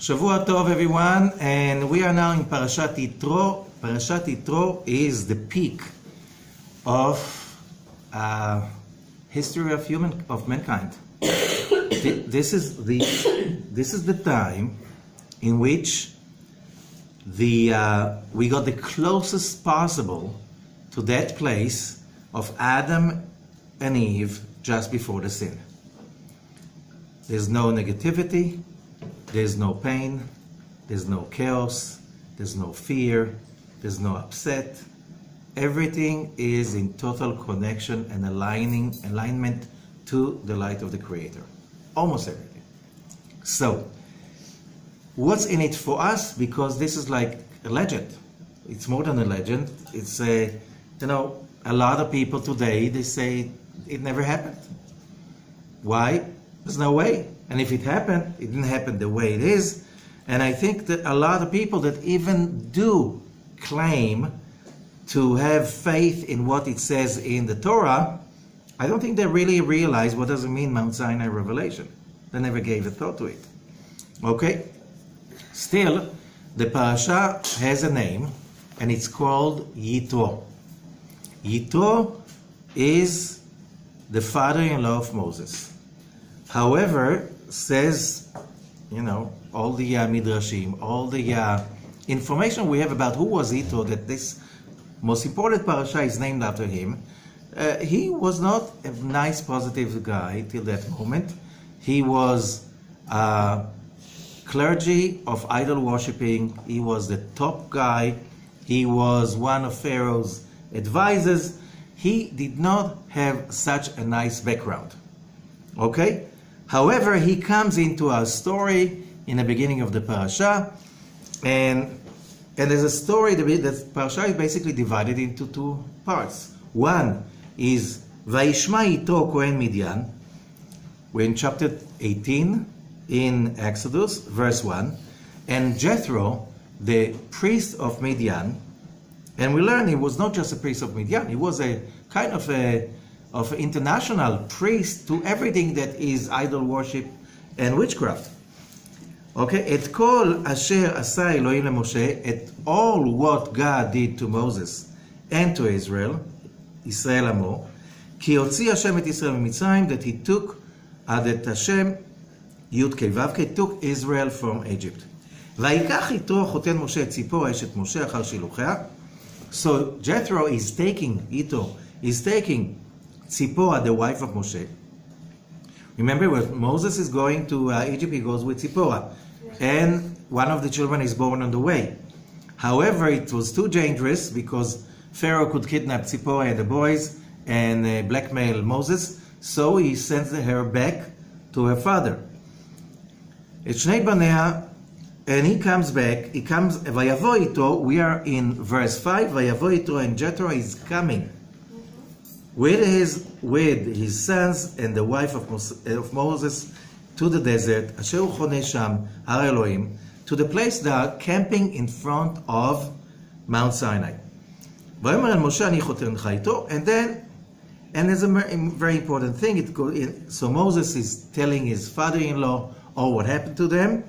Shavua Tov, everyone, and we are now in Parashat Yitro. Parashat Yitro is the peak of history of mankind. This is the time in which we got the closest possible to that place of Adam and Eve just before the sin. There's no negativity. There's no pain, there's no chaos, there's no fear, there's no upset. Everything is in total connection and alignment to the light of the Creator. Almost everything. So, what's in it for us? Because this is like a legend. It's more than a legend. It's a lot of people today, they say it never happened. Why? There's no way. And if it happened, it didn't happen the way it is. And I think that a lot of people that even do claim to have faith in what it says in the Torah, I don't think they really realize what does it mean Mount Sinai revelation. They never gave a thought to it. Okay? Still, the parasha has a name, and it's called Yitro. Yitro is the father-in-law of Moses. However, says, all the midrashim, all the information we have about who was Yitro, that this most important parasha is named after him. He was not a nice, positive guy till that moment. He was clergy of idol worshipping. He was the top guy. He was one of Pharaoh's advisors. He did not have such a nice background. Okay? However, he comes into our story in the beginning of the parasha, and there's a story, the parasha is basically divided into two parts. One is Vayishma Yitro Kohen Midian. We're in chapter 18 in Exodus, verse 1, and Jethro, the priest of Midian, and we learn he was not just a priest of Midian, he was a kind of international priest to everything that is idol worship and witchcraft. Okay, et kol asher asa Elohim leMoshe, et all what God did to Moses and to Israel Amo, ki hotzi Hashem et Israel miMitzrayim, that he took, that Hashem, Youdkevitch, took Israel from Egypt. Vayikach Yitro choten Moshe tzipor eshet Moshe achar shiluchea. So Jethro is taking, Yitro is taking Tzipora, the wife of Moshe. Remember, when Moses is going to Egypt, he goes with Tzipora. And one of the children is born on the way. However, it was too dangerous because Pharaoh could kidnap Tzipora and the boys and blackmail Moses. So he sends her back to her father. Et shnei banea, and he comes back. He comes, Vayavo Yitro, we are in verse 5, Vayavo Yitro, and Jethro is coming with his sons and the wife of Moses to the desert, Asher Choneh Sham Har Elohim, to the place they are camping in front of Mount Sinai. Vayomer el Moshe ani choter lecha ito, and there's a very important thing. So Moses is telling his father-in-law all what happened to them,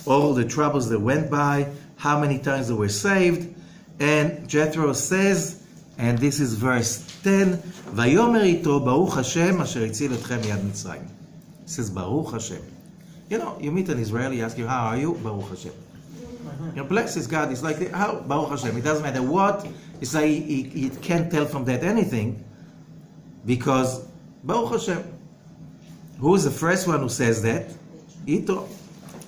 all the troubles that went by, how many times they were saved, and Jethro says, and this is verse 10, Vayomer ito Baruch Hashem asher hitzil etchem miyad Mitzrayim. It says Baruch Hashem. You meet an Israeli, ask you, how are you? Baruch Hashem. Bless his God. It's like, how? Baruch Hashem. It doesn't matter what. It's like he can't tell from that anything, because Baruch Hashem. Who is the first one who says that? Yitro.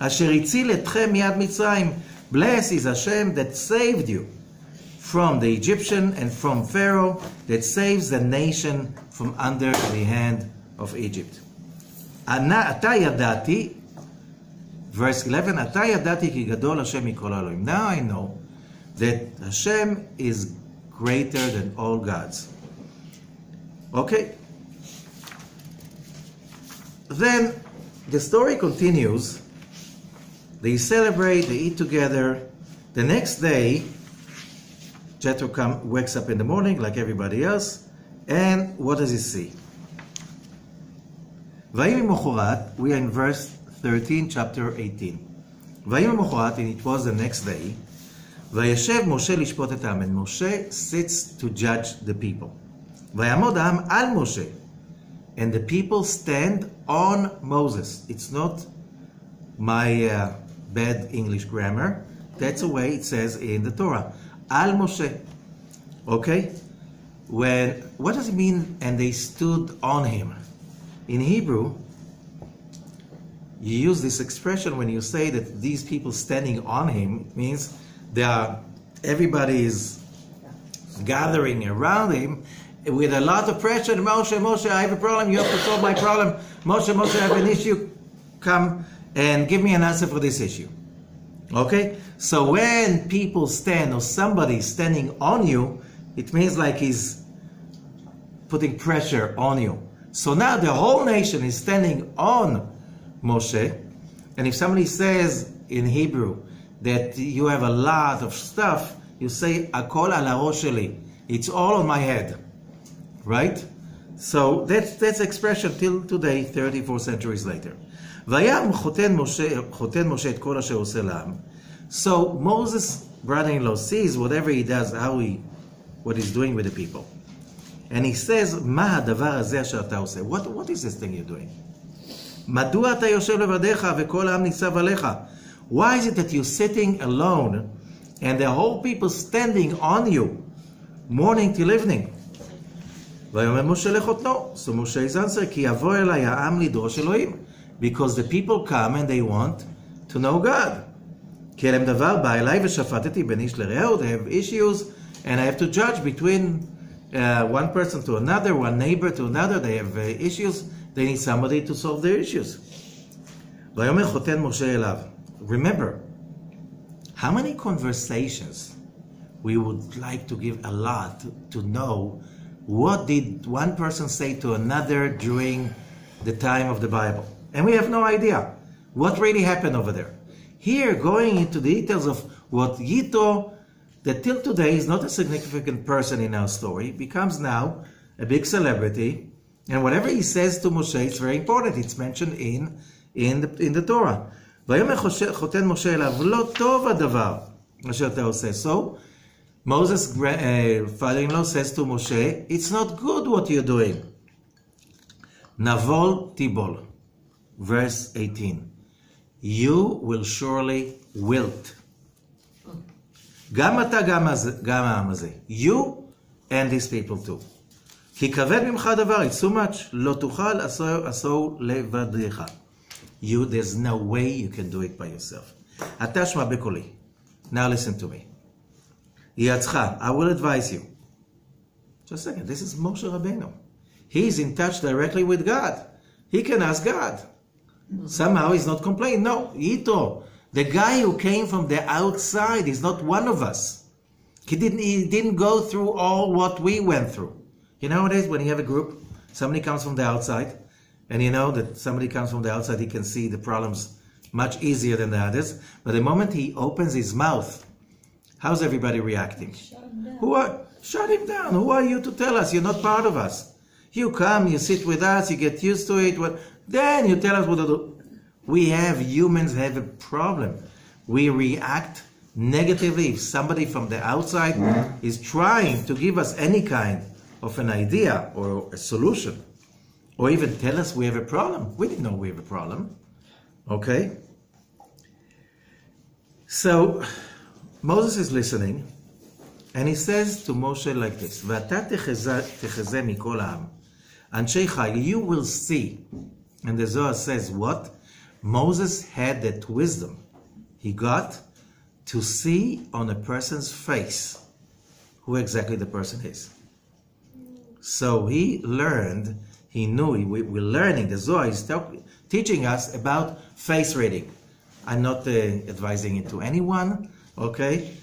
Asher hitzil etchem miyad Mitzrayim. Bless is Hashem that saved you from the Egyptian and from Pharaoh, that saves the nation from under the hand of Egypt. Ata yadati, verse 11, Ata yadati ki gadol Hashem mikol Elohim. Now I know that Hashem is greater than all gods. Okay? Then the story continues. They celebrate, they eat together. The next day, Jethro wakes up in the morning like everybody else, and what does he see? We are in verse 13, chapter 18. ויהי למחרת, and it was the next day, וישב משה לשפוט את העם, and Moshe sits to judge the people. ויעמוד העם על משה, and the people stand on Moses. It's not my bad English grammar. That's the way it says in the Torah. Al Moshe. Okay? What does it mean, and they stood on him? In Hebrew, you use this expression when you say that these people standing on him. It means everybody is gathering around him with a lot of pressure. Moshe, I have a problem. You have to solve my problem. Moshe, I have an issue. Come and give me an answer for this issue. Okay? So when people stand, or somebody standing on you, it means like he's putting pressure on you. So now the whole nation is standing on Moshe. And if somebody says in Hebrew that you have a lot of stuff, you say, Akol ala rosh sheli. It's all on my head. Right? So that's expression till today, 34 centuries later. ויעם חותן משה את כל אשר עושה לעם. So Moses' brother-in-law sees whatever he does, what he's doing with the people. And he says, מה הדבר הזה אשר אתה עושה? What is this thing you're doing? מדוע אתה יושב לבדיך וכל העם ניצב עליך? Why is it that you're sitting alone and the whole people standing on you, morning till evening? ויאמר משה לחותנו. So Moshe's answer, כי יבוא אליי העם לדרוש אלוהים. Because the people come and they want to know God. כי אליהם דבר בא אליי ושפטתי בין איש לרעהו. They have issues and I have to judge between one person to another, one neighbor to another. They have issues. They need somebody to solve their issues. ויאמר חותן משה אליו. Remember, how many conversations we would like to give a lot to know what did one person say to another during the time of the Bible. And we have no idea what really happened over there. Here, going into the details of what Yitro, that till today is not a significant person in our story, becomes now a big celebrity. And whatever he says to Moshe, it's very important. It's mentioned in the Torah. ויאמר חותן משה אליו, לא טוב הדבר אשר אתה עושה. So, Moses' father-in-law says to Moshe, it's not good what you're doing. Navol tibol. Verse 18. You will surely wilt. גם אתה, גם העם הזה. You and these people too. כי כבד ממך הדבר, it's too much. לא תוכל עשו לבדך. You, there's no way you can do it by yourself. אתה שמע בקולי. Now listen to me. יעצך, I will advise you. Just a second, this is Moshe Rabbeinu. He's in touch directly with God. He can ask God. Somehow he's not complaining. No, Yitro, the guy who came from the outside, is not one of us. He didn't go through all what we went through. You know what it is when you have a group, somebody comes from the outside, and you know that somebody comes from the outside, he can see the problems much easier than the others. But the moment he opens his mouth, how's everybody reacting? Shut him down. Who are you to tell us? You're not part of us. You come, you sit with us, you get used to it. Then you tell us what to do. Humans have a problem. We react negatively if somebody from the outside is trying to give us any kind of an idea or a solution, or even tell us we have a problem. We didn't know we have a problem. Okay? So, Moses is listening, and he says to Moshe like this, ואתה תחזה מכל העם, אנשי חיל, you will see. And the Zohar says what? Moses had that wisdom. He got to see on a person's face who exactly the person is. So he learned, he knew, we're learning, the Zohar is teaching us about face reading. I'm not advising it to anyone, okay?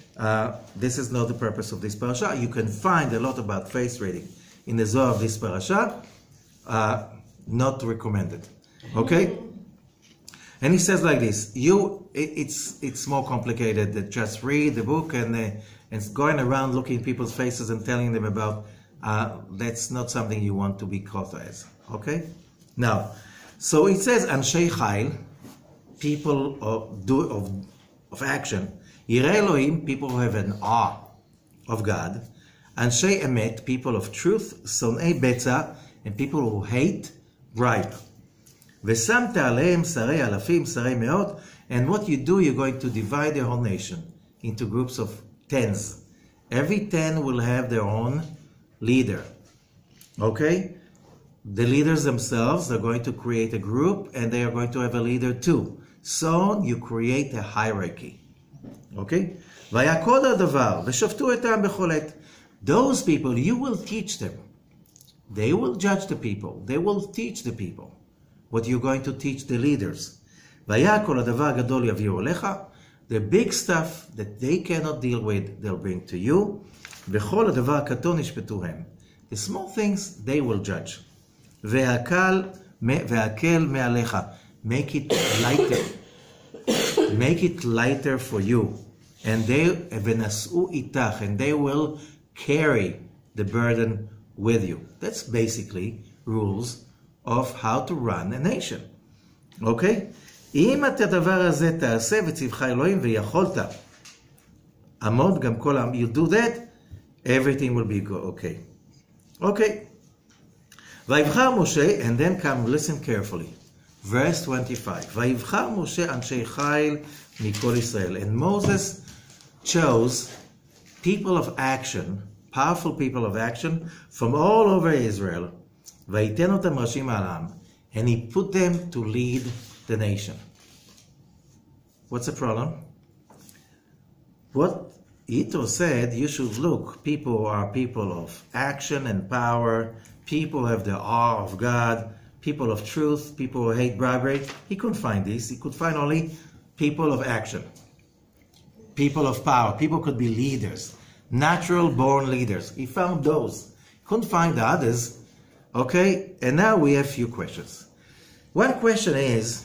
This is not the purpose of this parasha. You can find a lot about face reading in the Zohar of this parasha. Not recommended, okay? And he says like this: it's more complicated than just read the book and going around looking at people's faces and telling them about. That's not something you want to be caught as, okay? Now, so it says Anshei Chayil, people of action. Yirei Elohim, people who have an awe of God. Anshei Emet, people of truth. Sonei Betza, and people who hate bribe. V'samta aleim sarei alafim, sarei meot. And what you do, you're going to divide the whole nation into groups of tens. Every 10 will have their own leader. Okay? The leaders themselves are going to create a group, and they are going to have a leader too. So you create a hierarchy. Okay? Vayakod hadavar, v'shoftu et ha'am bechol et. Those people, you will teach them. They will judge the people. They will teach the people what you're going to teach the leaders. Vayakol hadavar gadol yaviu olecha. The big stuff that they cannot deal with, they'll bring to you. V'chol hadavar katon yishpetuhem. The small things, they will judge. Ve'akel me'alecha. Make it lighter. Make it lighter for you. And they v'nasu itach, and they will carry the burden with you. That's basically rules of how to run a nation. Okay? אם את הדבר הזה תעשה וצבך אלוהים ויכולת עמוד גם כל העם, you do that, everything will be good. Okay. Okay. ויבחר משה, and then come, listen carefully. Verse 25. ויבחר משה אנשי חיל מכל ישראל. And Moses chose people of action, powerful people of action from all over Israel. ויתן אותם ראשים על העם. And he put them to lead the nation. What's the problem? What Yitro said, you should look. People are people of action and power. People have the awe of God. People of truth. People who hate bribery. He couldn't find these. He could find only people of action. People of power. People could be leaders. Natural born leaders. He found those. He couldn't find the others. Okay? And now we have a few questions. One question is,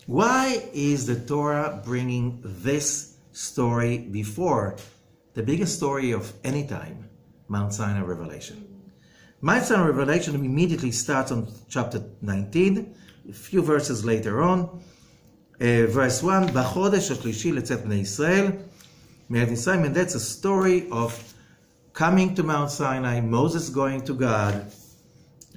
why is the Torah bringing this story before the biggest story of any time, Mount Sinai Revelation? Mount Sinai Revelation immediately starts on chapter 19, a few verses later on. Verse 1, B'chodesh hashlishi letzet bnei Yisrael me'eretz Mitzrayim, and that's a story of coming to Mount Sinai, Moses going to God,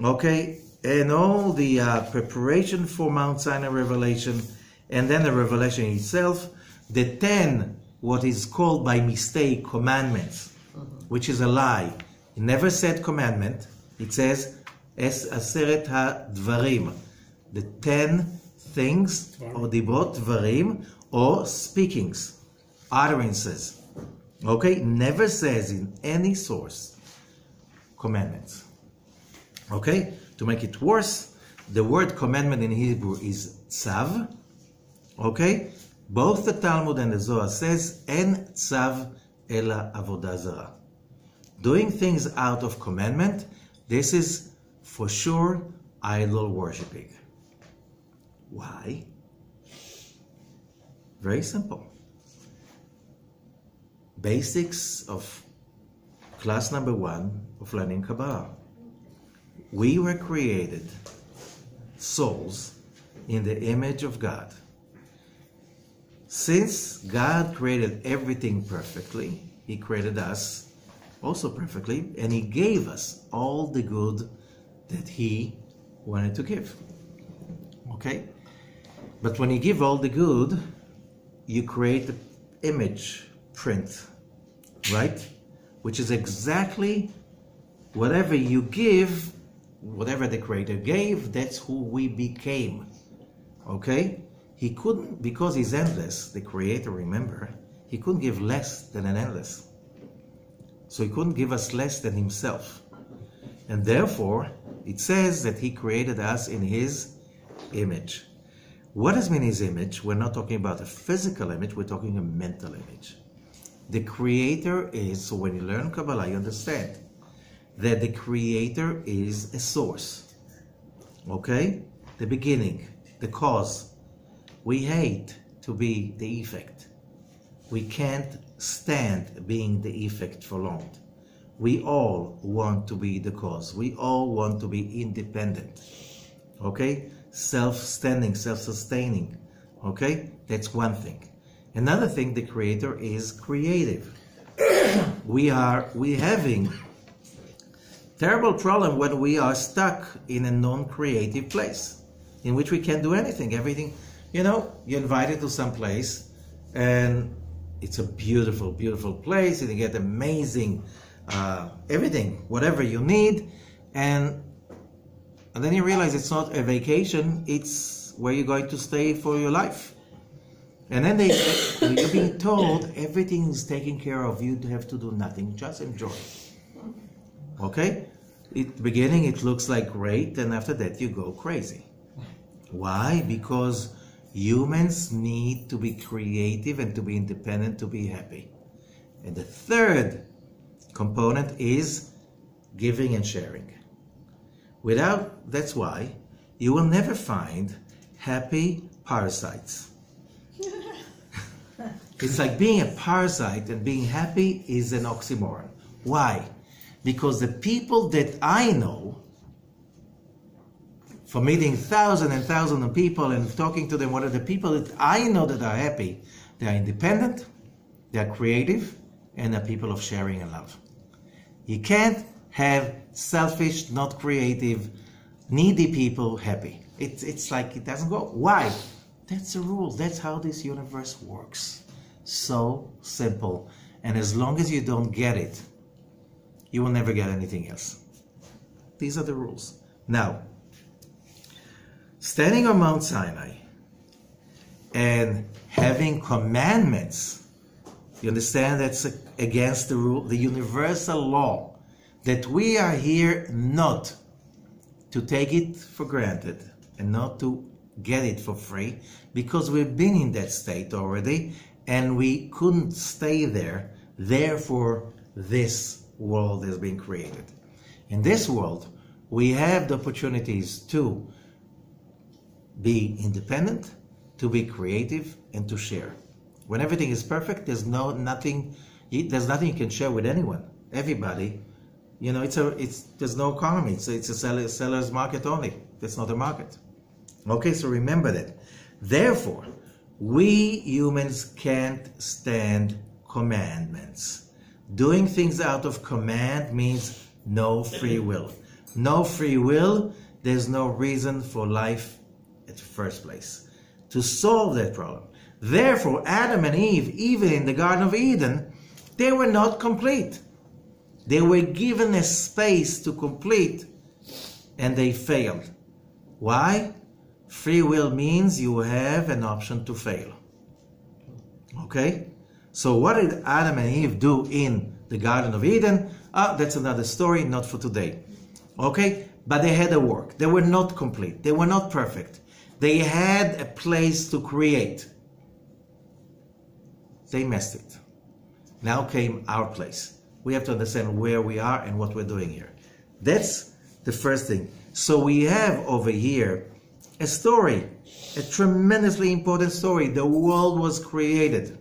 okay, and all the preparation for Mount Sinai Revelation, and then the revelation itself, the 10, what is called by mistake, commandments, which is a lie. It never said commandment. It says, Es aseret ha-dvarim, the 10 things, or dibot dvarim, or speakings, utterances. Okay? Never says in any source, commandments. Okay? To make it worse, the word commandment in Hebrew is tzav. Okay? Both the Talmud and the Zohar says, En tzav ela avodah zarah. Doing things out of commandment, this is for sure idol worshipping. Why? Very simple. Basics of class number 1 of learning Kabbalah. We were created souls in the image of God. Since God created everything perfectly, He created us also perfectly, and He gave us all the good that He wanted to give. Okay? But when you give all the good, you create the image print, right? Which is exactly whatever you give, whatever the Creator gave, that's who we became. Okay? He couldn't, because He's endless, the Creator, remember, He couldn't give less than an endless. So He couldn't give us less than Himself. And therefore, it says that He created us in His image. What does mean His image? We're not talking about a physical image, we're talking a mental image. The Creator is, so when you learn Kabbalah, you understand that the Creator is a source. Okay? The beginning, the cause. We hate to be the effect. We can't stand being the effect for long. We all want to be the cause. We all want to be independent. Okay? Self-standing, self-sustaining. Okay? That's one thing. Another thing, the Creator is creative. We having terrible problem when we are stuck in a non-creative place in which we can't do anything. Everything, you're invited to some place and it's a beautiful, beautiful place, and you get amazing everything, whatever you need, and then you realize it's not a vacation, it's where you're going to stay for your life. And then you're being told everything is taken care of, you have to do nothing, just enjoy. Okay? At the beginning it looks like great, and after that you go crazy. Why? Because humans need to be creative and to be independent to be happy. And the third component is giving and sharing. That's why you will never find happy parasites. It's like being a parasite and being happy is an oxymoron. Why? Because the people that I know, for meeting thousands and thousands of people and talking to them, what are the people that I know that are happy? They are independent, they are creative, and are people of sharing and love. You can't have selfish, not creative, needy people happy. It's like it doesn't go. Why? That's the rule. That's how this universe works. So simple. And as long as you don't get it, you will never get anything else. These are the rules. Now, standing on Mount Sinai and having commandments, you understand that's against the rule, the universal law, that we are here not to take it for granted and not to get it for free, because we've been in that state already and we couldn't stay there. Therefore, this world has been created. In this world, we have the opportunities to be independent, to be creative, and to share. When everything is perfect, there's nothing you can share with anyone. Everybody, there's no economy. It's a seller's market only. That's not a market. Okay, so remember that. Therefore, we humans can't stand commandments. Doing things out of command means no free will. No free will, there's no reason for life at the first place. To solve that problem. Therefore, Adam and Eve, even in the Garden of Eden, they were not complete. They were given a space to complete, and they failed. Why? Free will means you have an option to fail. Okay? So what did Adam and Eve do in the Garden of Eden? That's another story, not for today. Okay? But they had to work. They were not complete. They were not perfect. They had a place to create. They messed it. Now came our place. We have to understand where we are and what we're doing here. That's the first thing. So we have over here a story, a tremendously important story. The world was created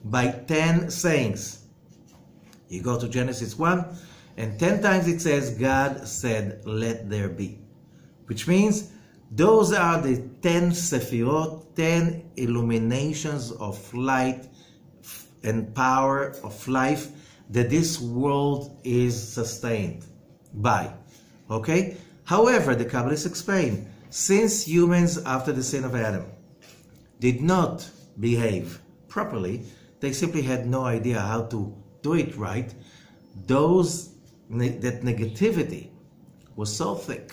by 10 sayings. You go to Genesis 1, and 10 times it says, God said, let there be. Which means those are the 10 sephirot, 10 illuminations of light and power of life that this world is sustained by. Okay? However, the Kabbalists explain, since humans after the sin of Adam did not behave properly, they simply had no idea how to do it right, that negativity was so thick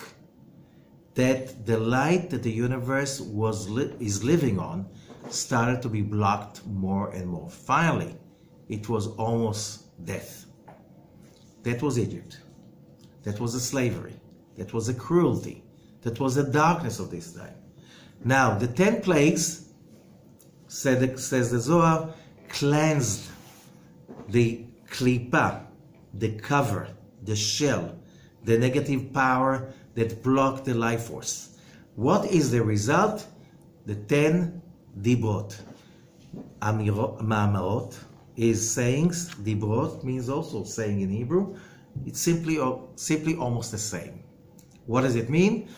that the light that the universe is living on started to be blocked more and more. Finally, it was almost death. That was Egypt. That was the slavery. That was the cruelty. That was the darkness of this time. Now, the 10 plagues, says the Zohar, cleansed the klipa, the cover, the shell, the negative power that blocked the life force. What is the result? The 10 dibrot. Ma'amarot is sayings. Dibrot means also saying in Hebrew. It's simply almost the same. What does it mean?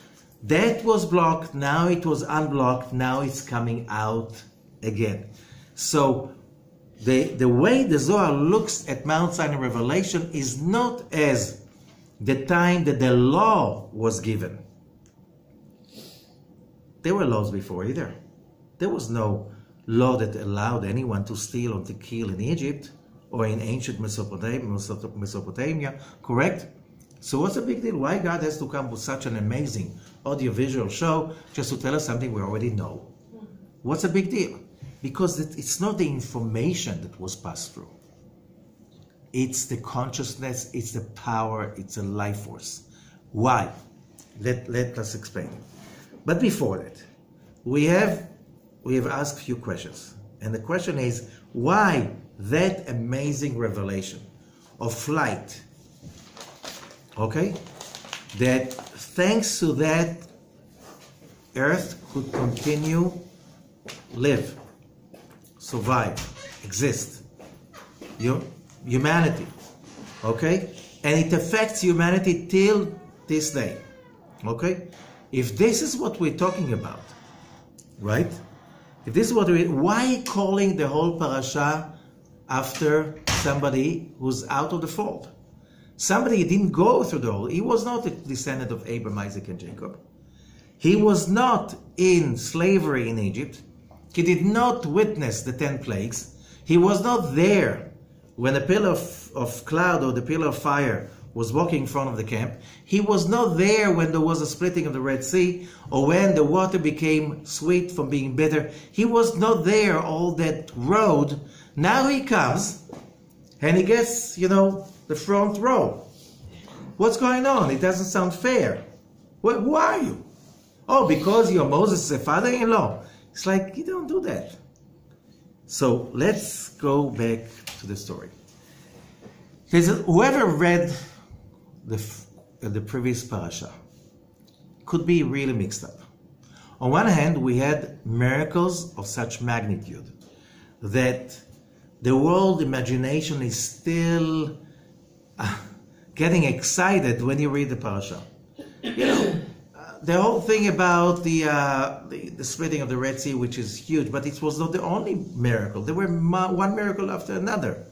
That was blocked, now it was unblocked, now it's coming out again. So the way the Zohar looks at Mount Sinai revelation is not as the time that the law was given. There were laws before either. There was no law that allowed anyone to steal or to kill in Egypt or in ancient Mesopotamia, correct? So what's the big deal? Why God has to come with such an amazing audiovisual show just to tell us something we already know? What's the big deal? Because it's not the information that was passed through. It's the consciousness, it's the power, it's a life force. Why? Let us explain. But before that, we have asked a few questions. And the question is, why that amazing revelation of light, okay, that thanks to that earth could continue, live, survive, exist, humanity, okay, and it affects humanity till this day, okay? If this is what we're talking about, right? If this is what why calling the whole parasha after somebody who's out of the fold? Somebody didn't go through the whole, he was not a descendant of Abraham, Isaac, and Jacob. He was not in slavery in Egypt. He did not witness the 10 plagues. He was not there when the pillar of cloud or the pillar of fire was walking in front of the camp. He was not there when there was a splitting of the Red Sea or when the water became sweet from being bitter. He was not there all that road. Now he comes and he gets, the front row. What's going on? It doesn't sound fair. Who are you? Oh, because you're Moses' father-in-law. It's like, you don't do that. So let's go back to the story. Whoever read the previous parasha could be really mixed up. On one hand, we had miracles of such magnitude that the world imagination is still getting excited when you read the parasha. The whole thing about the splitting of the Red Sea, which is huge, but it was not the only miracle. There were one miracle after another.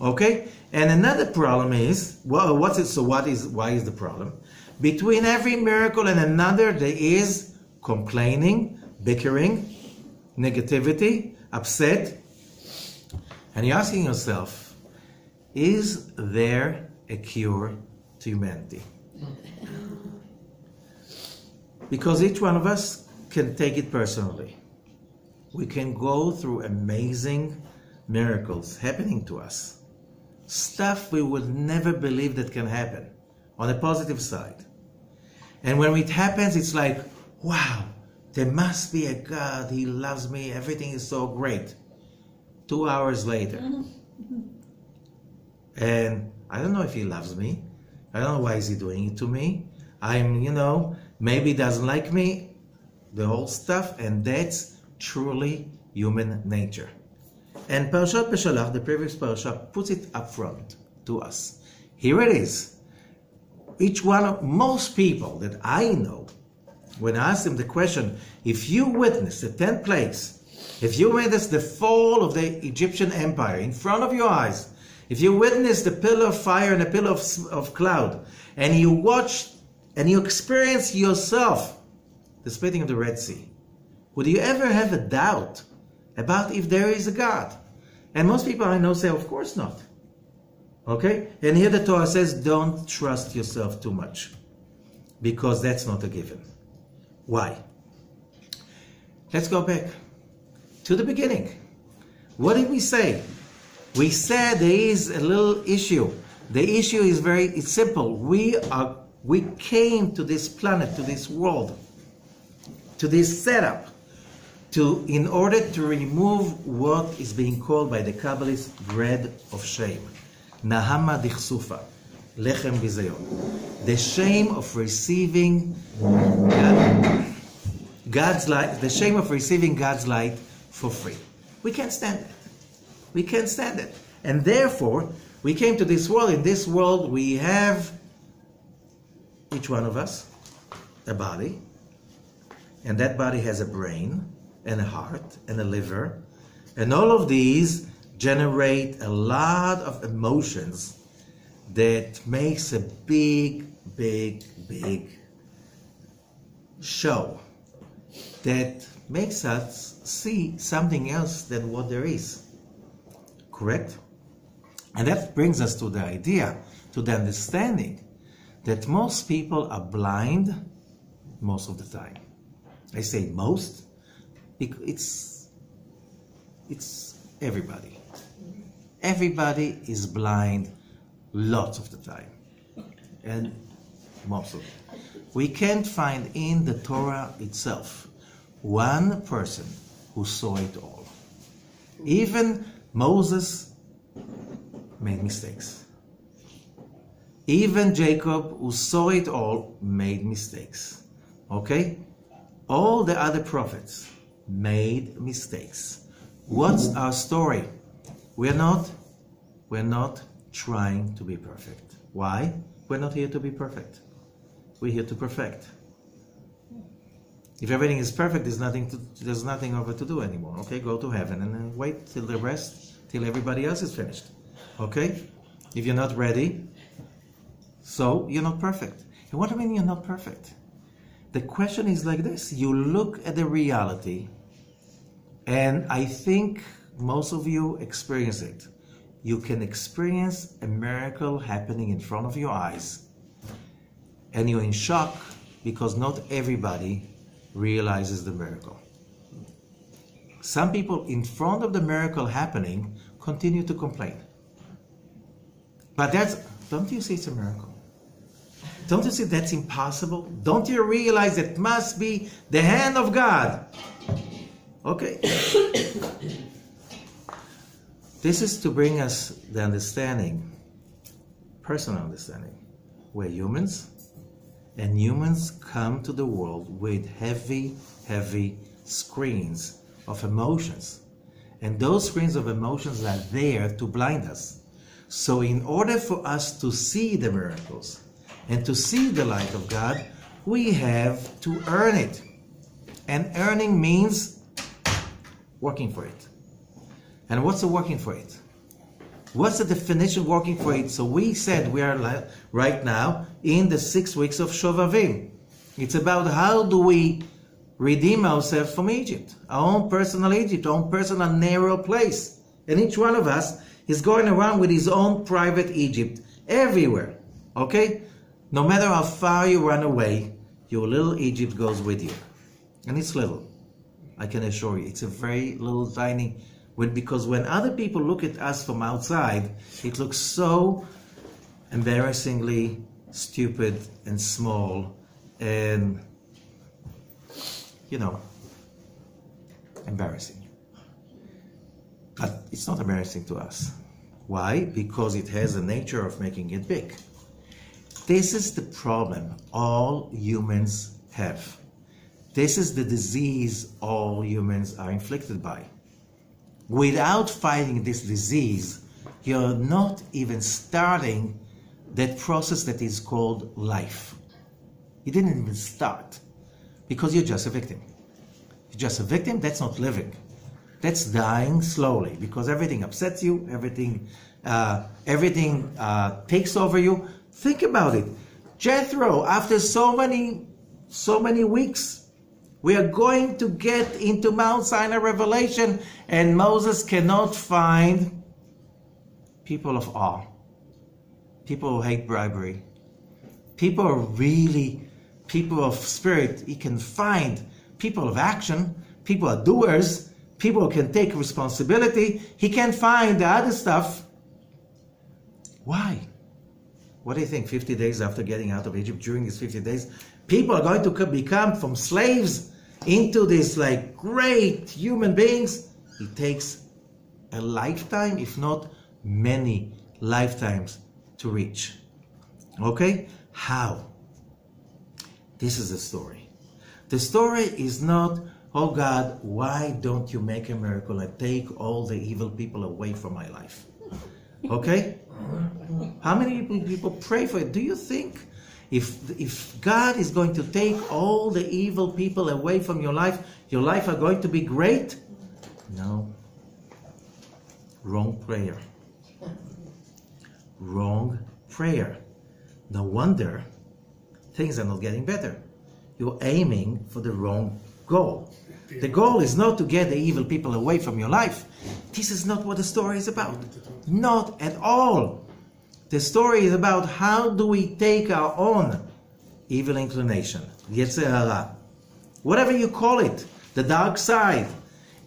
Okay? And another problem is, why is the problem? Between every miracle and another, there is complaining, bickering, negativity, upset. And you're asking yourself, is there a cure to humanity? Because each one of us can take it personally. We can go through amazing miracles happening to us. Stuff we would never believe that can happen on the positive side. And when it happens, it's like, wow, there must be a God. He loves me. Everything is so great. 2 hours later. And I don't know if he loves me. I don't know why is he doing it to me. Maybe he doesn't like me. The whole stuff. And that's truly human nature. And Parashat Beshalach, the previous parasha, puts it up front to us. Here it is. Most people that I know, when I ask them the question, if you witness the 10 plagues, if you witness the fall of the Egyptian empire in front of your eyes, if you witness the pillar of fire and the pillar of cloud, and you watch and you experience yourself the splitting of the Red Sea, would you ever have a doubt about if there is a God? And most people I know say, of course not. Okay? And here the Torah says, don't trust yourself too much, because that's not a given. Why? Let's go back to the beginning. What did we say? We said there is a little issue. The issue is it's simple. We came to this planet, to this world, to this setup, in order to remove what is being called by the Kabbalists bread of shame. Nahama dichsufa, lechem bizayon. The shame of receiving God's light, the shame of receiving God's light for free. We can't stand it. We can't stand it. And therefore, we came to this world. In this world, we have, each one of us, a body. And that body has a brain, and a heart, and a liver, And all of these generate a lot of emotions that makes a big, big, big show that makes us see something else than what there is. Correct? And that brings us to the idea, to the understanding that most people are blind most of the time. I say most because it's everybody. Everybody is blind lots of the time. And most of it. We can't find in the Torah itself one person who saw it all. Even Moses made mistakes. Even Jacob, who saw it all, made mistakes. Okay? All the other prophets made mistakes. What's our story? We're not trying to be perfect. Why? We're not here to be perfect. We're here to perfect. If everything is perfect, there's nothing over to do anymore. Okay, go to heaven and then wait till everybody else is finished. Okay? If you're not ready, so you're not perfect. And what do you mean you're not perfect? The question is like this. You look at the reality, and I think most of you experience it. You can experience a miracle happening in front of your eyes, and you're in shock because not everybody realizes the miracle. Some people in front of the miracle happening continue to complain. But don't you see it's a miracle? Don't you see that's impossible? Don't you realize it must be the hand of God? Okay. This is to bring us the understanding, personal understanding. We're humans, and humans come to the world with heavy, heavy screens of emotions. And those screens of emotions are there to blind us. So in order for us to see the miracles and to see the light of God, we have to earn it. And earning means working for it. And what's the working for it? What's the definition of working for it? So we said we are right now in the 6 weeks of Shovavim. It's about how do we redeem ourselves from Egypt, our own personal Egypt, our own personal narrow place. And each one of us is going around with his own private Egypt everywhere. Okay? No matter how far you run away, your little Egypt goes with you. And it's little. I can assure you. It's a very little tiny. Because when other people look at us from outside, it looks so embarrassingly stupid and small and, embarrassing. But it's not embarrassing to us. Why? Because it has a nature of making it big. This is the problem all humans have. This is the disease all humans are inflicted by. Without fighting this disease, you're not even starting that process that is called life. You didn't even start because you're just a victim. You're just a victim, that's not living. That's dying slowly because everything upsets you, everything takes over you. Think about it. Jethro, after so many weeks, we are going to get into Mount Sinai Revelation, and Moses cannot find people of awe, people who hate bribery, people of spirit. He can find people of action, people are doers, people who can take responsibility. He can't find the other stuff. Why? What do you think? 50 days after getting out of Egypt, during these 50 days, people are going to become from slaves into this great human beings. It takes a lifetime, if not many lifetimes, to reach. Okay? How? This is the story. The story is not, oh God, why don't you make a miracle and take all the evil people away from my life? Okay? How many people pray for it? Do you think if God is going to take all the evil people away from your life are going to be great? No. Wrong prayer. Wrong prayer. No wonder things are not getting better. You're aiming for the wrong goal. The goal is not to get the evil people away from your life. This is not what the story is about. Not at all. The story is about how do we take our own evil inclination, Yetzer Hara, whatever you call it, the dark side,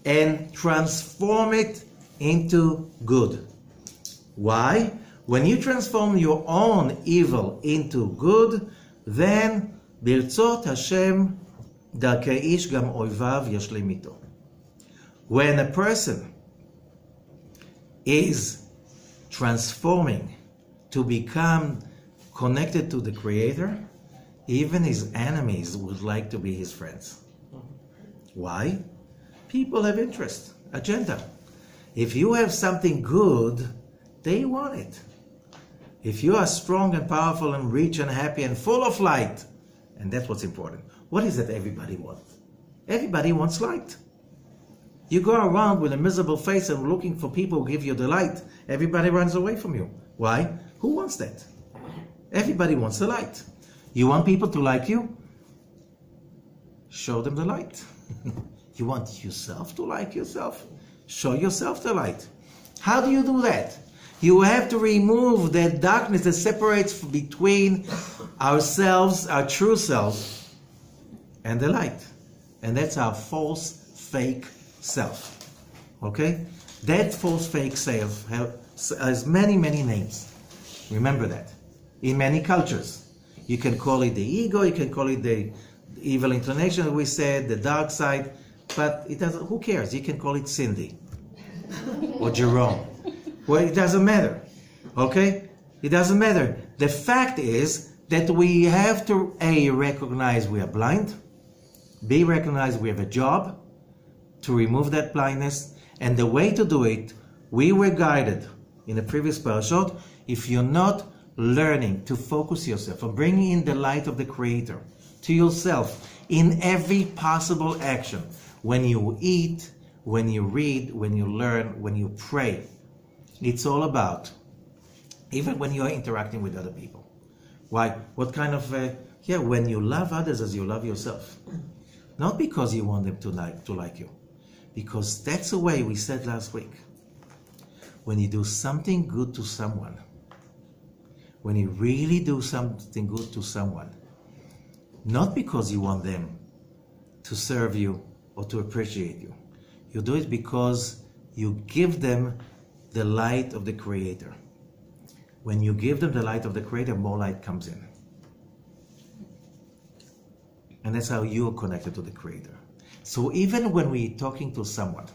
and transform it into good. Why? When you transform your own evil into good, then ברצות השם דרכי איש גם אויביו ישלים איתו. When a person is transforming to become connected to the Creator, even his enemies would like to be his friends. Why? People have interest, agenda. If you have something good, they want it. If you are strong and powerful and rich and happy and full of light, and that's what's important. What is it everybody wants? Everybody wants light. You go around with a miserable face and looking for people who give you the light, everybody runs away from you. Why? Who wants that? Everybody wants the light. You want people to like you? Show them the light. You want yourself to like yourself? Show yourself the light. How do you do that? You have to remove that darkness that separates between ourselves, our true self, and the light. And that's our false, fake self. Okay? That false, fake self has many, many names. Remember that. In many cultures. You can call it the ego, you can call it the evil inclination, we said, the dark side, but it doesn't, who cares? You can call it Cindy or Jerome. Well, it doesn't matter. Okay? It doesn't matter. The fact is that we have to A, recognize we are blind, B, recognize we have a job to remove that blindness, and the way to do it, we were guided in the previous parashot. If you're not learning to focus yourself on bringing in the light of the Creator to yourself in every possible action, when you eat, when you read, when you learn, when you pray, it's all about, even when you're interacting with other people. Why? What kind of, when you love others as you love yourself. Not because you want them to like you. Because that's the way we said last week. When you do something good to someone, when you really do something good to someone, not because you want them to serve you or to appreciate you. You do it because you give them the light of the Creator. When you give them the light of the Creator, more light comes in. And that's how you're connected to the Creator. So even when we're talking to someone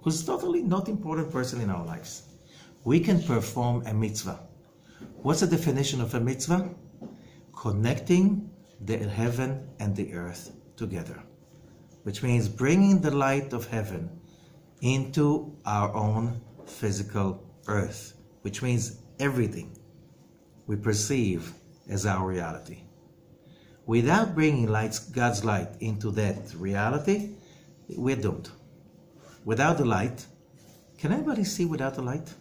who's totally not important person in our lives, we can perform a mitzvah. What's the definition of a mitzvah? Connecting the heaven and the earth together. Which means bringing the light of heaven into our own physical earth. Which means everything we perceive as our reality. Without bringing God's light into that reality, we're doomed. Without the light, can anybody see without the light?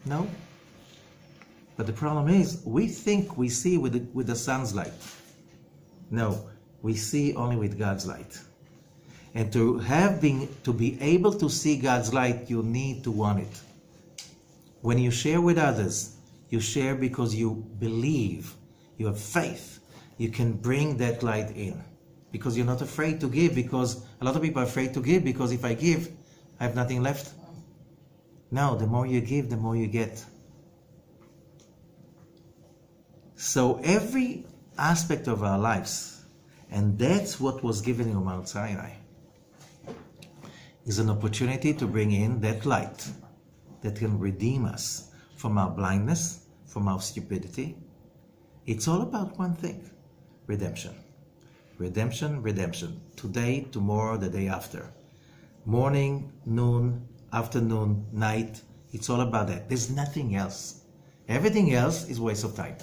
No? But the problem is, we think we see with the sun's light. No, we see only with God's light. And to be able to see God's light, you need to want it. When you share with others, you share because you believe, you have faith. You can bring that light in. Because you're not afraid to give, because a lot of people are afraid to give, because if I give, I have nothing left. No, the more you give, the more you get. So every aspect of our lives, and that's what was given in Mount Sinai, is an opportunity to bring in that light that can redeem us from our blindness, from our stupidity. It's all about one thing, redemption. Redemption, redemption. Today, tomorrow, the day after. Morning, noon, afternoon, night. It's all about that. There's nothing else. Everything else is waste of time.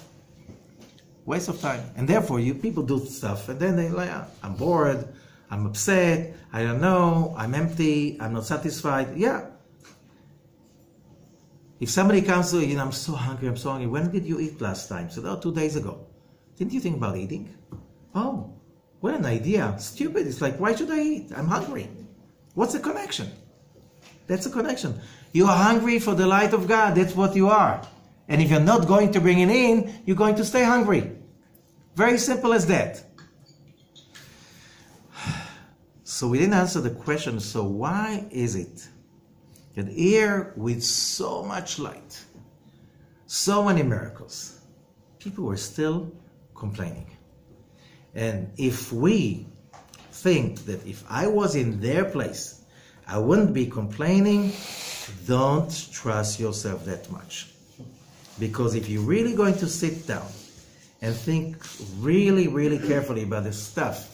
Waste of time. And therefore, people do stuff, and then they're like, I'm bored, I'm upset, I don't know, I'm empty, I'm not satisfied. Yeah. If somebody comes to you, I'm so hungry, I'm so hungry. When did you eat last time? So, 2 days ago. Didn't you think about eating? Oh, what an idea. Stupid. It's like, why should I eat? I'm hungry. What's the connection? That's a connection. You are hungry for the light of God. That's what you are. And if you're not going to bring it in, you're going to stay hungry. Very simple as that. So we didn't answer the question, so why is it that here with so much light, so many miracles, people were still complaining? And if we think that if I was in their place, I wouldn't be complaining, don't trust yourself that much. Because if you're really going to sit down and think really, really carefully about this stuff,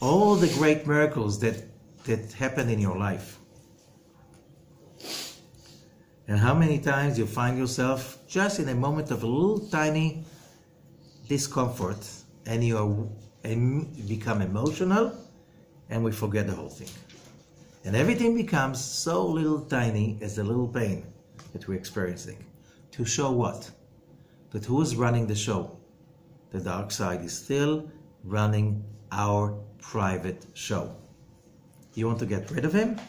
all the great miracles that happened in your life, and how many times you find yourself just in a moment of a little tiny discomfort, and you become emotional, and we forget the whole thing. And everything becomes so little tiny as the little pain that we're experiencing. To show what? That who is running the show? The dark side is still running our private show. You want to get rid of him?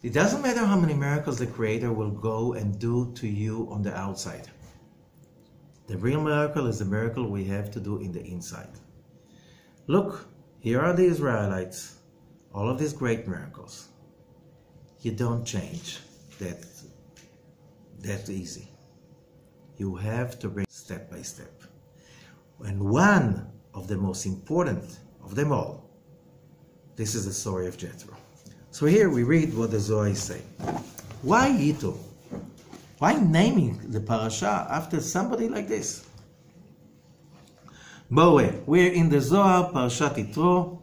It doesn't matter how many miracles the Creator will go and do to you on the outside. The real miracle is the miracle we have to do in the inside. Look, here are the Israelites, all of these great miracles. You don't change that easy. You have to bring step by step. And one of the most important of them all, this is the story of Yitro. So here we read what the Zohar is saying. Why Yitro? Why naming the parasha after somebody like this? We're in the Zohar, Parashat Yitro,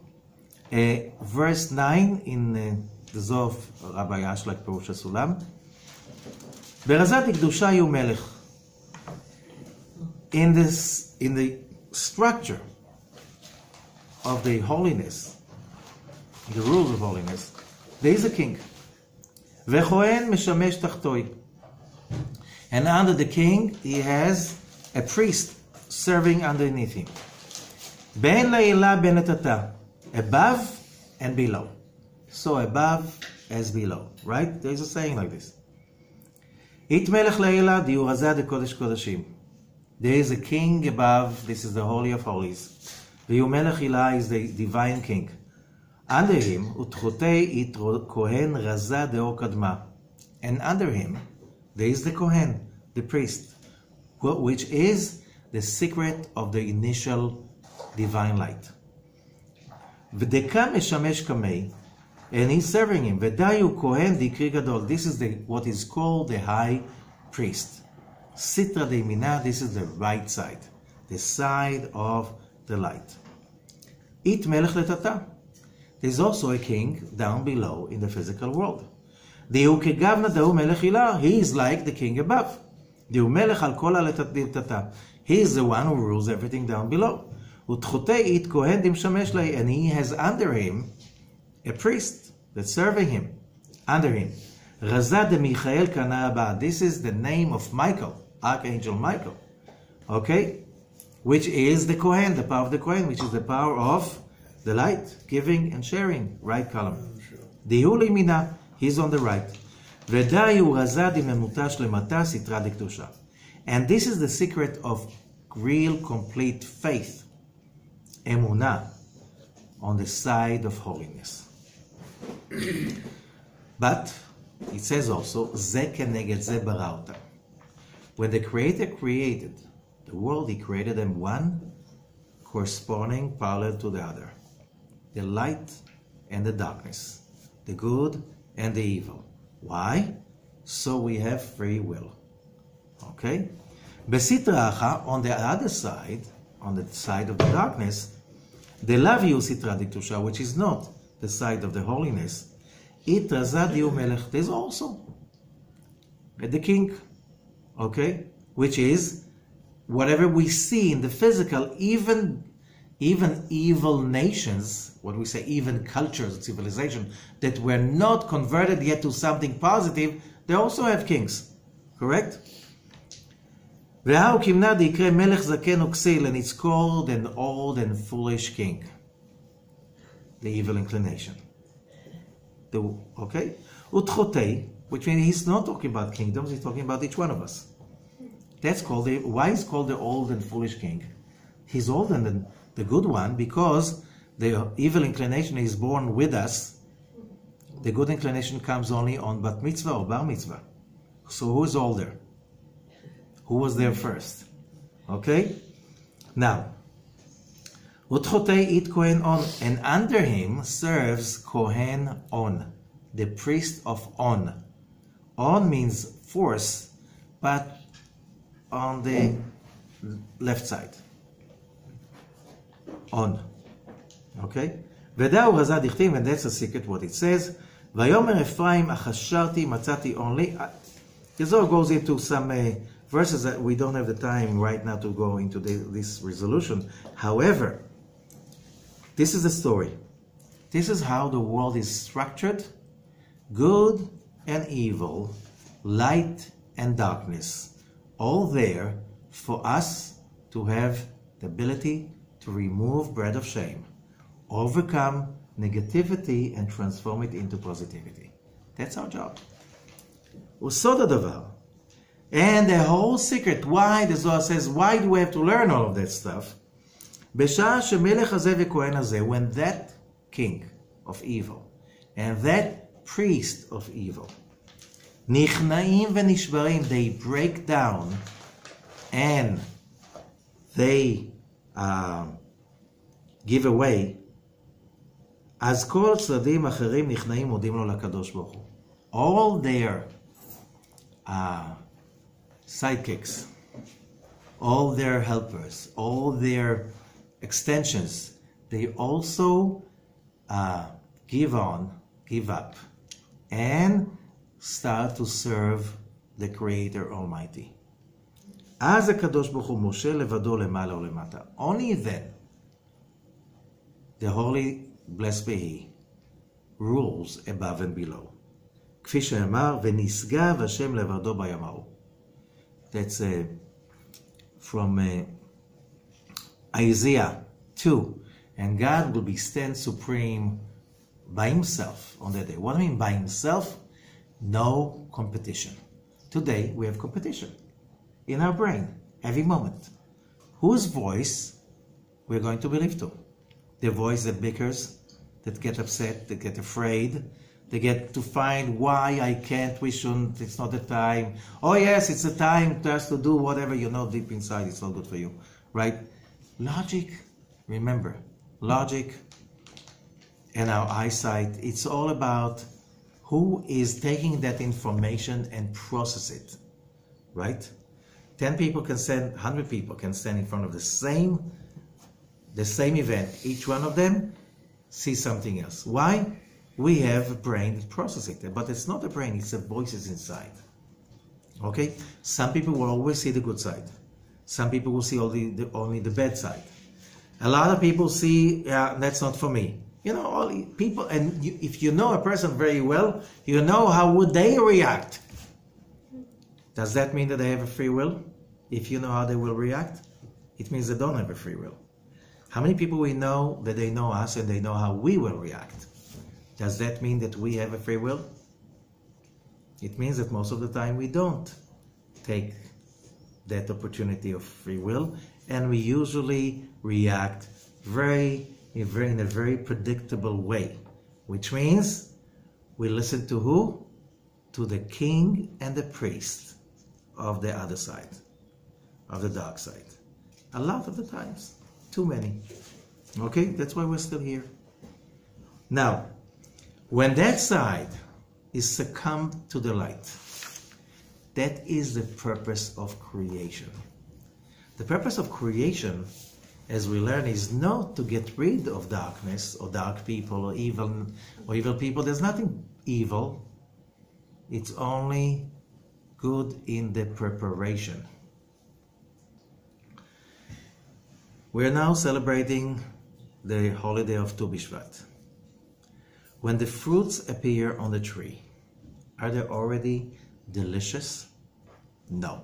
verse 9 in the Zohar of Rabbi like Perush HaSulam. ברזת הקדושה יהיו מלך. In the structure of the holiness, the rules of holiness, there is a king. וכהן משמש תחתוי. And under the king, he has a priest serving underneath him. בין לעילה בין לטאטא. Above and below. So above as below. Right? There is a saying like this. It melech לעילה דיור הזה דקודש קודשים. There is a king above, this is the Holy of Holies. ויהיו מלך עילה is the divine king. Under him, ותחותי יתרו כהן רזה דאור קדמה. And under him, there is the Kohen, the priest, which is the secret of the initial divine light. ודקה משמש קמי, and he's serving him. ודאי הוא כהן דקרי גדול. This is what is called the high priest. Sitra de Mina, this is the right side, the side of the light. It melech letata. There's also a king down below in the physical world. Dehu kegavna dehu melech ilah. He is like the king above. Dehu melech al kol letata. He is the one who rules everything down below. Utchotei it kohen dim shamesh lei, and he has under him a priest that's serving him. Under him. Raza de Michael kana haba. This is the name of Michael. Archangel Michael, okay, which is the Kohen, the power of the Kohen, which is the power of the light, giving and sharing, right column. Dihu limina, he's on the right. V'dayu razad imemutash lemata sitra dektusha. And this is the secret of real, complete faith, emunah, on the side of holiness. But it says also, ze keneged ze barauta. When the Creator created the world, He created them one corresponding parallel to the other. The light and the darkness. The good and the evil. Why? So we have free will. Okay? Besitra acha, on the other side, on the side of the darkness, the laviu sitra diktusha, which is not the side of the holiness, it razadiu melech, there's also the king. Okay, which is whatever we see in the physical, even evil nations, what we say, even cultures, civilization, that were not converted yet to something positive, they also have kings. Correct? והאו כמנה דיקרא מלך זקן וכסיל, and it's called an old and foolish king. The evil inclination. Okay? Utchotei, which means he's not talking about kingdoms, he's talking about each one of us. That's called why is called the old and foolish king? He's old and the good one because the evil inclination is born with us. The good inclination comes only on bat mitzvah or bar mitzvah. So who is older? Who was there first? Okay? Now, Utchotei it Kohen On, and under him serves Kohen On, the priest of On. On means force, but on the left side. On. Okay? V'da'u razad dichtim, and that's a secret what it says. Vayomer Ephraim achasharti matzati only. The Zohar goes into some verses that we don't have the time right now to go into this resolution. However, this is the story. This is how the world is structured. Good and evil, light and darkness, all there for us to have the ability to remove bread of shame, overcome negativity and transform it into positivity. That's our job. Usod hadavar. And the whole secret, why the Zohar says, why do we have to learn all of that stuff? B'shah shemelech hazeh v'kohen hazeh, when that king of evil and that priest of evil, nichnaim v'nishbarim, they break down and they give away, אז כל צדדים אחרים נכנעים מודים לו לקדוש ברוך הוא. All their sidekicks, all their helpers, all their extensions, they also give up, and start to serve the Creator Almighty. אז הקדוש ברוך הוא מושל לבדו למעלה ולמטה. Only then the Holy, blessed be He, rules above and below. כפי שאמר, ונשגב השם לבדו ביום ההוא. That's from Isaiah 2. And God will be stand supreme by himself on that day. What do I mean by himself? No competition. Today we have competition in our brain, every moment. Whose voice we're going to believe to? The voice that bickers, that get upset, that get afraid, they get to find why I can't, we shouldn't, it's not the time. Oh yes, it's the time just to do whatever you know deep inside, it's not good for you, right? Logic, remember, logic and our eyesight, it's all about who is taking that information and process it, right? 10 people can stand, 100 people can stand in front of the same event. Each one of them sees something else. Why? We have a brain that processes it, but it's not a brain, it's the voices inside. Okay? Some people will always see the good side. Some people will see only the bad side. A lot of people see, yeah, that's not for me. You know, all people, and if you know a person very well, you know how would they react. Does that mean that they have a free will? If you know how they will react, it means they don't have a free will. How many people we know that they know us and they know how we will react? Does that mean that we have a free will? It means that most of the time we don't take that opportunity of free will, and we usually react in a very predictable way, which means we listen to who? To the king and the priest of the other side, of the dark side. A lot of the times, too many. Okay, that's why we're still here. Now, when that side is succumbed to the light, that is the purpose of creation. The purpose of creation, as we learn, is not to get rid of darkness or dark people or evil people. There's nothing evil. It's only good in the preparation. We're now celebrating the holiday of Tu B'Shvat. When the fruits appear on the tree, are they already delicious? No,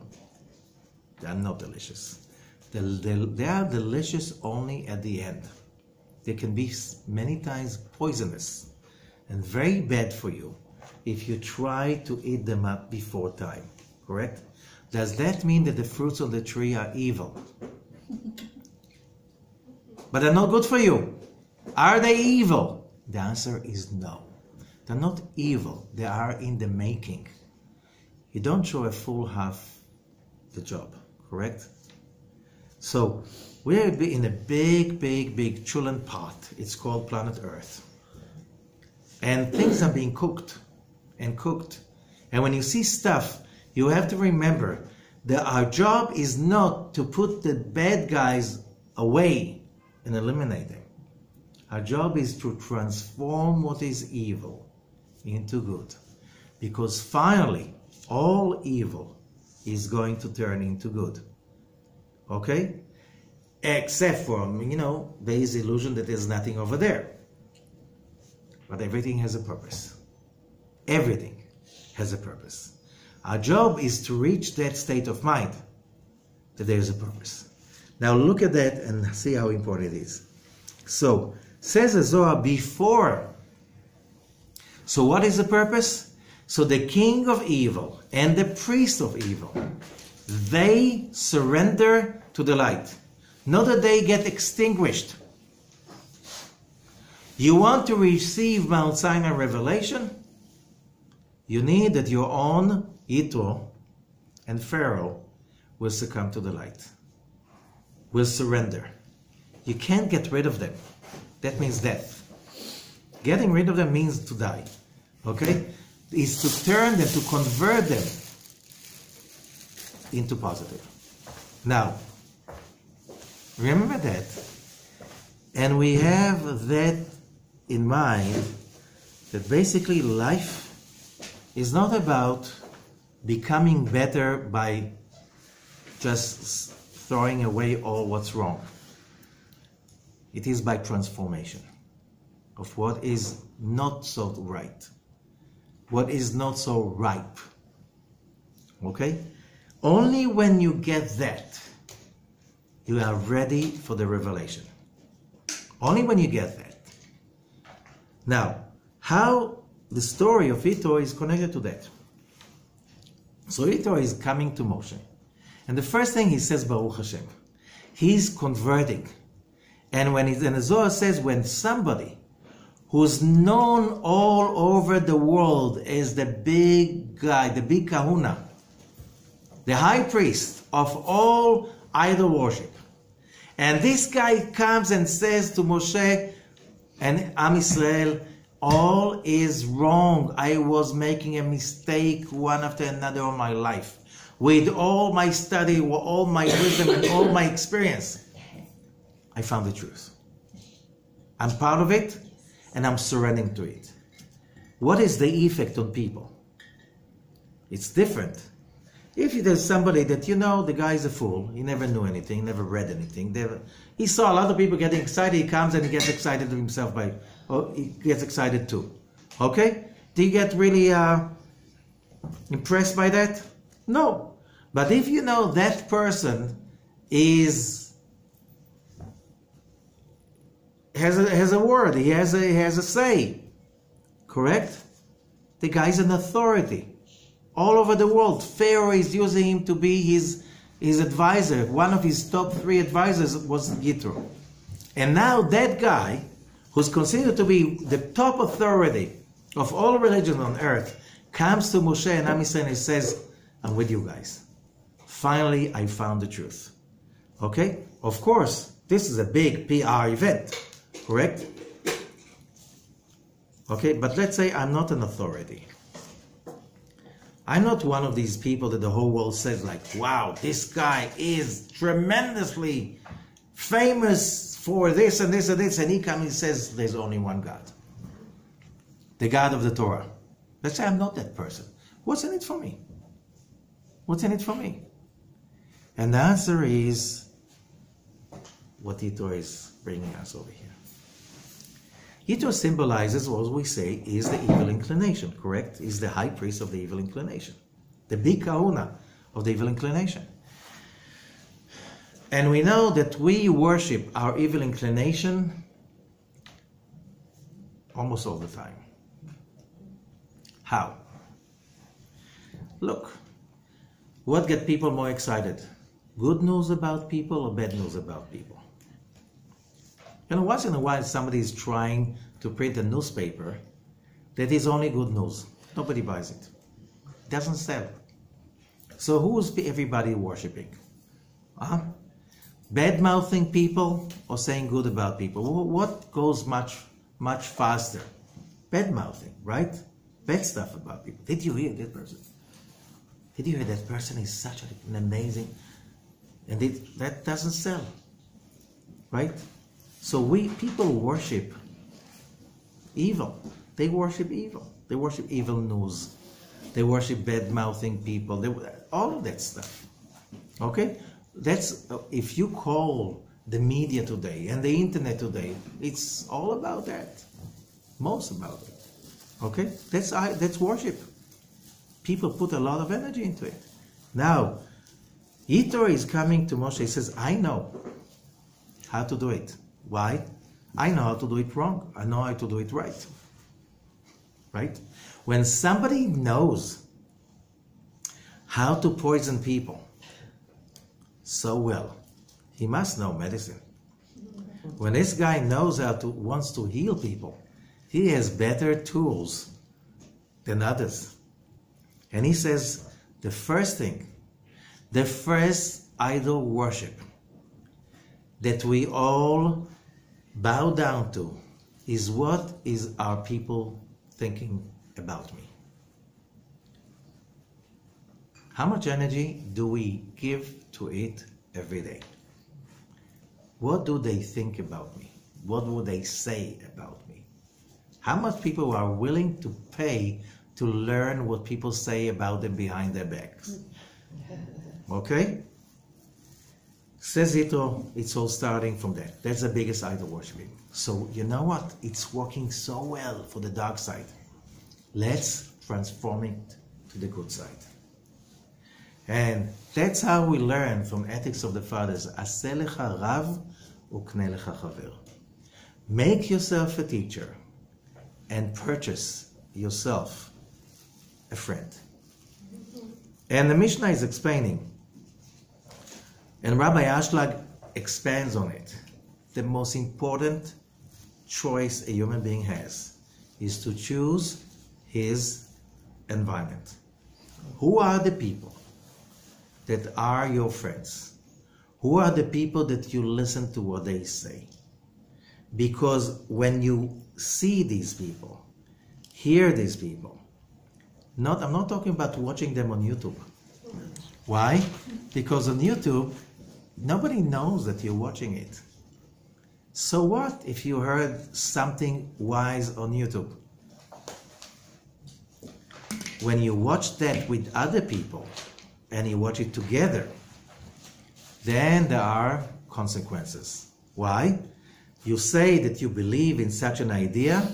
they are not delicious. They are delicious only at the end. They can be many times poisonous and very bad for you if you try to eat them up before time, correct? Does that mean that the fruits of the tree are evil? But they're not good for you. Are they evil? The answer is no. They're not evil. They are in the making. You don't show a full half the job, correct? So we're in a big chulent pot. It's called planet Earth. And things are being cooked and cooked. And when you see stuff, you have to remember that our job is not to put the bad guys away and eliminate them. Our job is to transform what is evil into good. Because finally, all evil is going to turn into good. Okay? Except for, there is illusion that there's nothing over there. But everything has a purpose. Everything has a purpose. Our job is to reach that state of mind that there is a purpose. Now look at that and see how important it is. So, says the Zohar before. So what is the purpose? So the king of evil and the priest of evil, they surrender to the light. Not that they get extinguished. You want to receive Mount Sinai revelation? You need that your own Yitro and Pharaoh will succumb to the light, will surrender. You can't get rid of them. That means death. Getting rid of them means to die. Okay? Is to turn them, to convert them into positive. Now, remember that. And we have that in mind, that basically life is not about becoming better by just throwing away all what's wrong. It is by transformation of what is not so right, what is not so ripe. Okay? Only when you get that, you are ready for the revelation. Only when you get that. Now, how the story of Yitro is connected to that. So Yitro is coming to Moshe. And the first thing he says, Baruch Hashem. He's converting. And when the Zohar says, when somebody who's known all over the world as the big guy, the big kahuna, the high priest of all idol worship, and this guy comes and says to Moshe and Am Yisrael, all is wrong. I was making a mistake one after another all my life. With all my study, all my wisdom, and all my experience, I found the truth. I'm proud of it, and I'm surrendering to it. What is the effect on people? It's different. If there's somebody that the guy is a fool, he never knew anything, never read anything, he saw a lot of people getting excited, he comes and he gets excited himself he gets excited too. Okay? Do you get really impressed by that? No. But if that person has a word, he has a say, correct? The guy's an authority. All over the world, Pharaoh is using him to be his advisor. One of his top 3 advisors was Yitro. And now that guy, who's considered to be the top authority of all religions on earth, comes to Moshe and Am Yisrael and says, I'm with you guys. Finally, I found the truth. Okay? Of course, this is a big PR event, correct? Okay, but let's say I'm not an authority. I'm not one of these people that the whole world says like, wow, this guy is tremendously famous for this and this and this, and he comes and says there's only one God. The God of the Torah. Let's say I'm not that person. What's in it for me? What's in it for me? And the answer is what Yitro is bringing us over here. Yitro symbolizes what we say is the evil inclination, correct? Is the high priest of the evil inclination. The big kahuna of the evil inclination. And we know that we worship our evil inclination almost all the time. How? Look, what gets people more excited? Good news about people or bad news about people? You know, once in a while somebody is trying to print a newspaper that is only good news. Nobody buys it. It doesn't sell. So who is everybody worshipping? Bad-mouthing people or saying good about people? What goes much faster? Bad-mouthing, right? Bad stuff about people. Did you hear that person? Did you hear that person is such an amazing... And that doesn't sell, right? So people worship evil. They worship evil. They worship evil news. They worship bad-mouthing people. All of that stuff. Okay? That's if you call the media today and the internet today, it's all about that. Most about it. Okay? That's worship. People put a lot of energy into it. Now, Yitro is coming to Moshe. He says, I know how to do it. Why? I know how to do it wrong. I know how to do it right. Right? When somebody knows how to poison people so well, he must know medicine. When this guy knows wants to heal people, he has better tools than others. And he says, the first idol worship that we all bow down to is what is our people thinking about me. How much energy do we give to it every day? What do they think about me? What would they say about me? How much people are willing to pay to learn what people say about them behind their backs? Okay? Says Yitro, it's all starting from that. That's the biggest idol worshiping. So you know what? It's working so well for the dark side. Let's transform it to the good side. And that's how we learn from Ethics of the Fathers. Aseh lecha rav ukneh lecha chaver. Make yourself a teacher and purchase yourself a friend. And the Mishnah is explaining, and Rabbi Ashlag expands on it. The most important choice a human being has is to choose his environment. Who are the people that are your friends? Who are the people that you listen to what they say? Because when you see these people, hear these people, I'm not talking about watching them on YouTube. Why? Because on YouTube, nobody knows that you're watching it. So what if you heard something wise on YouTube? When you watch that with other people and you watch it together, then there are consequences. Why? You say that you believe in such an idea,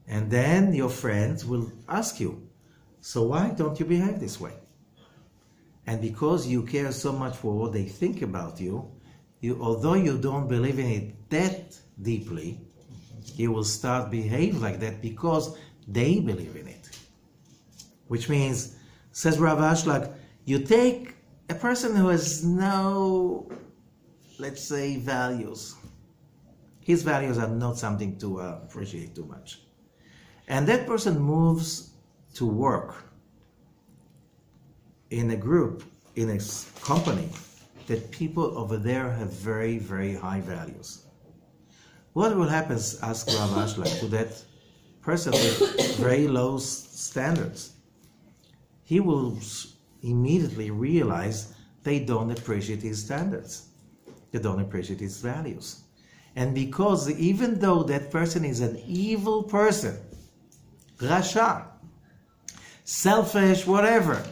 and then your friends will ask you, so why don't you behave this way? And because you care so much for what they think about you, although you don't believe in it that deeply, you will start behave like that because they believe in it. Which means, says Rav Ashlag, you take a person who has no, let's say, values. His values are not something to appreciate too much. And that person moves to work in a group, in a company, that people over there have very, very high values. What will happen, ask Rav Ashlag, to that person with very low standards? He will immediately realize they don't appreciate his standards. They don't appreciate his values. And because even though that person is an evil person, rasha, selfish, whatever,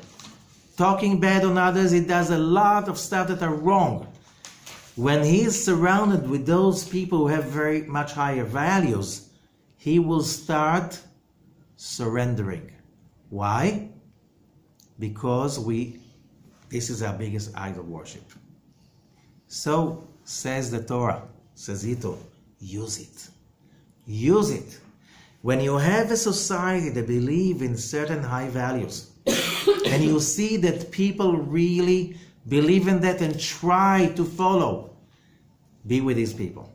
talking bad on others, he does a lot of stuff that are wrong. When he is surrounded with those people who have very much higher values, he will start surrendering. Why? Because we This is our biggest idol worship. So, says the Torah, says Yitro, use it. Use it. When you have a society that believes in certain high values, and you see that people really believe in that and try to follow, be with these people.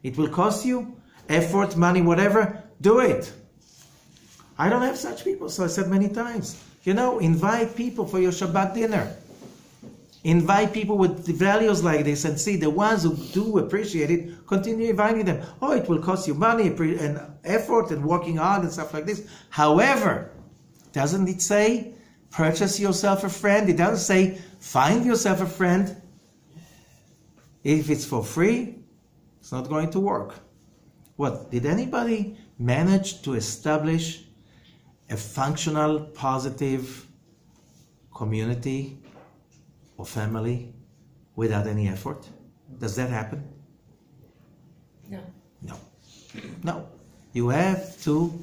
It will cost you effort, money, whatever, do it. I don't have such people, so I said many times, invite people for your Shabbat dinner. Invite people with values like this and see the ones who do appreciate it, continue inviting them. Oh, it will cost you money and effort and working hard and stuff like this. However, doesn't it say, purchase yourself a friend? It doesn't say, find yourself a friend. If it's for free, it's not going to work. What? Did anybody manage to establish a functional, positive community or family without any effort? Does that happen? No. No. No. You have to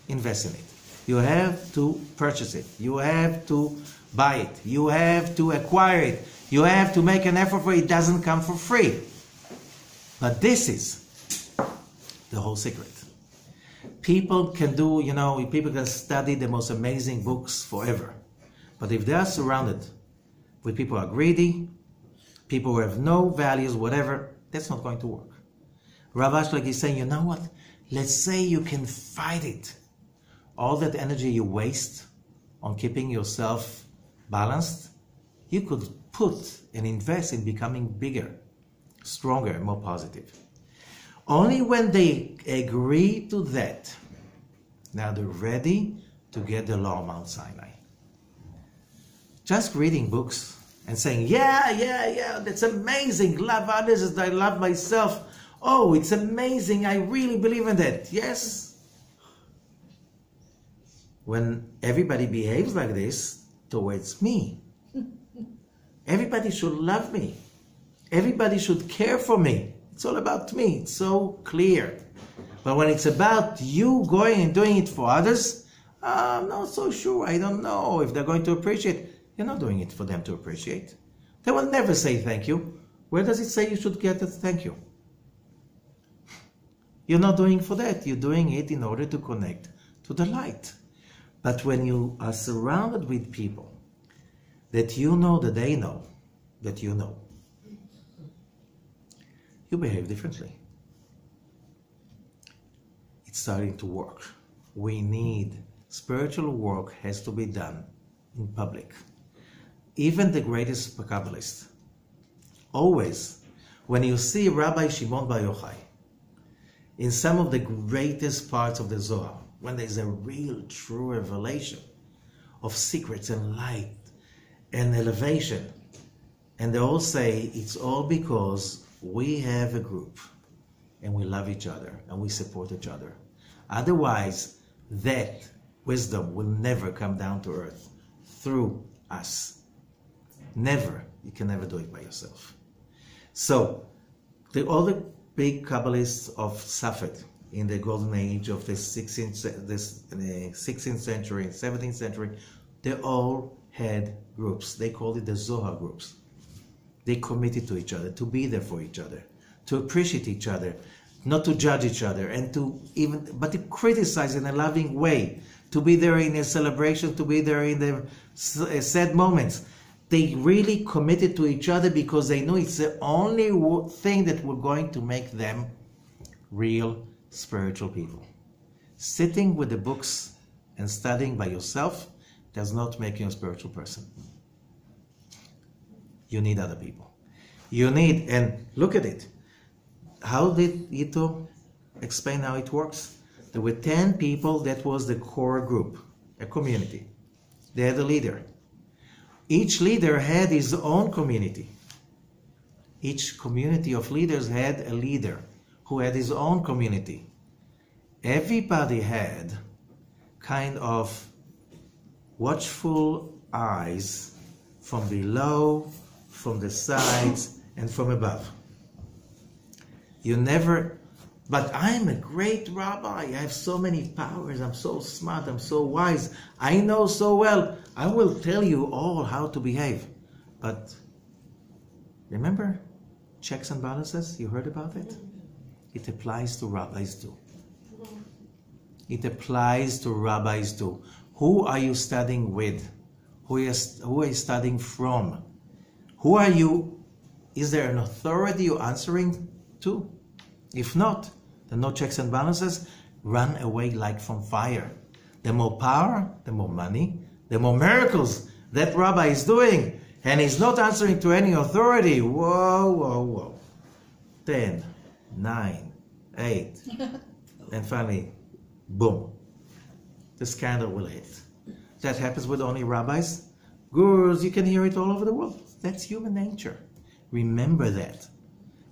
invest in it. You have to purchase it. You have to buy it. You have to acquire it. You have to make an effort for it. It doesn't come for free. But this is the whole secret. People can do, people can study the most amazing books forever. But if they are surrounded with people who are greedy, people who have no values, whatever, that's not going to work. Rabbi Ashlag is saying, you know what? Let's say you can fight it. All that energy you waste on keeping yourself balanced, you could put and invest in becoming bigger, stronger, and more positive. Only when they agree to that, now they're ready to get the law of Mount Sinai. Just reading books and saying, yeah, that's amazing, love others as I love myself. Oh, it's amazing, I really believe in that. Yes. When everybody behaves like this towards me, everybody should love me. Everybody should care for me. It's all about me. It's so clear. But when it's about you going and doing it for others, I'm not so sure. I don't know if they're going to appreciate it. You're not doing it for them to appreciate. They will never say thank you. Where does it say you should get a thank you? You're not doing it for that. You're doing it in order to connect to the light. But when you are surrounded with people that you know that they know that you know, you behave differently. It's starting to work. We need, spiritual work has to be done in public. Even the greatest Kabbalists, always, when you see Rabbi Shimon Bar Yochai, in some of the greatest parts of the Zohar, when there's a real, true revelation of secrets and light and elevation, and they all say it's all because we have a group and we love each other and we support each other. Otherwise, that wisdom will never come down to earth through us. Never. You can never do it by yourself. So, all the big Kabbalists of Safed in the golden age of the 16th century and 17th century, they all had groups. They called it the Zohar groups. They committed to each other, to be there for each other, to appreciate each other, not to judge each other, and but to criticize in a loving way, to be there in a celebration, to be there in the sad moments. They really committed to each other because they knew it's the only thing that was going to make them real spiritual people. Sitting with the books and studying by yourself does not make you a spiritual person. You need other people. You need, and look at it. How did Yitro explain how it works? There were 10 people, that was the core group, a community. They had a leader. Each leader had his own community. Each community of leaders had a leader who had his own community. Everybody had kind of watchful eyes from below, from the sides, and from above. You never, but I'm a great rabbi, I have so many powers, I'm so smart, I'm so wise, I know so well, I will tell you all how to behave. But remember checks and balances? You heard about it? It applies to rabbis too. It applies to rabbis too. Who are you studying with? Who are you studying from? Who are you? Is there an authority you're answering to? If not, then no checks and balances. Run away like from fire. The more power, the more money, the more miracles that rabbi is doing. And he's not answering to any authority. Whoa, whoa, whoa. 10, 9, 8. And finally, boom. The scandal will hit. That happens with only rabbis. Gurus, you can hear it all over the world. That's human nature. Remember that.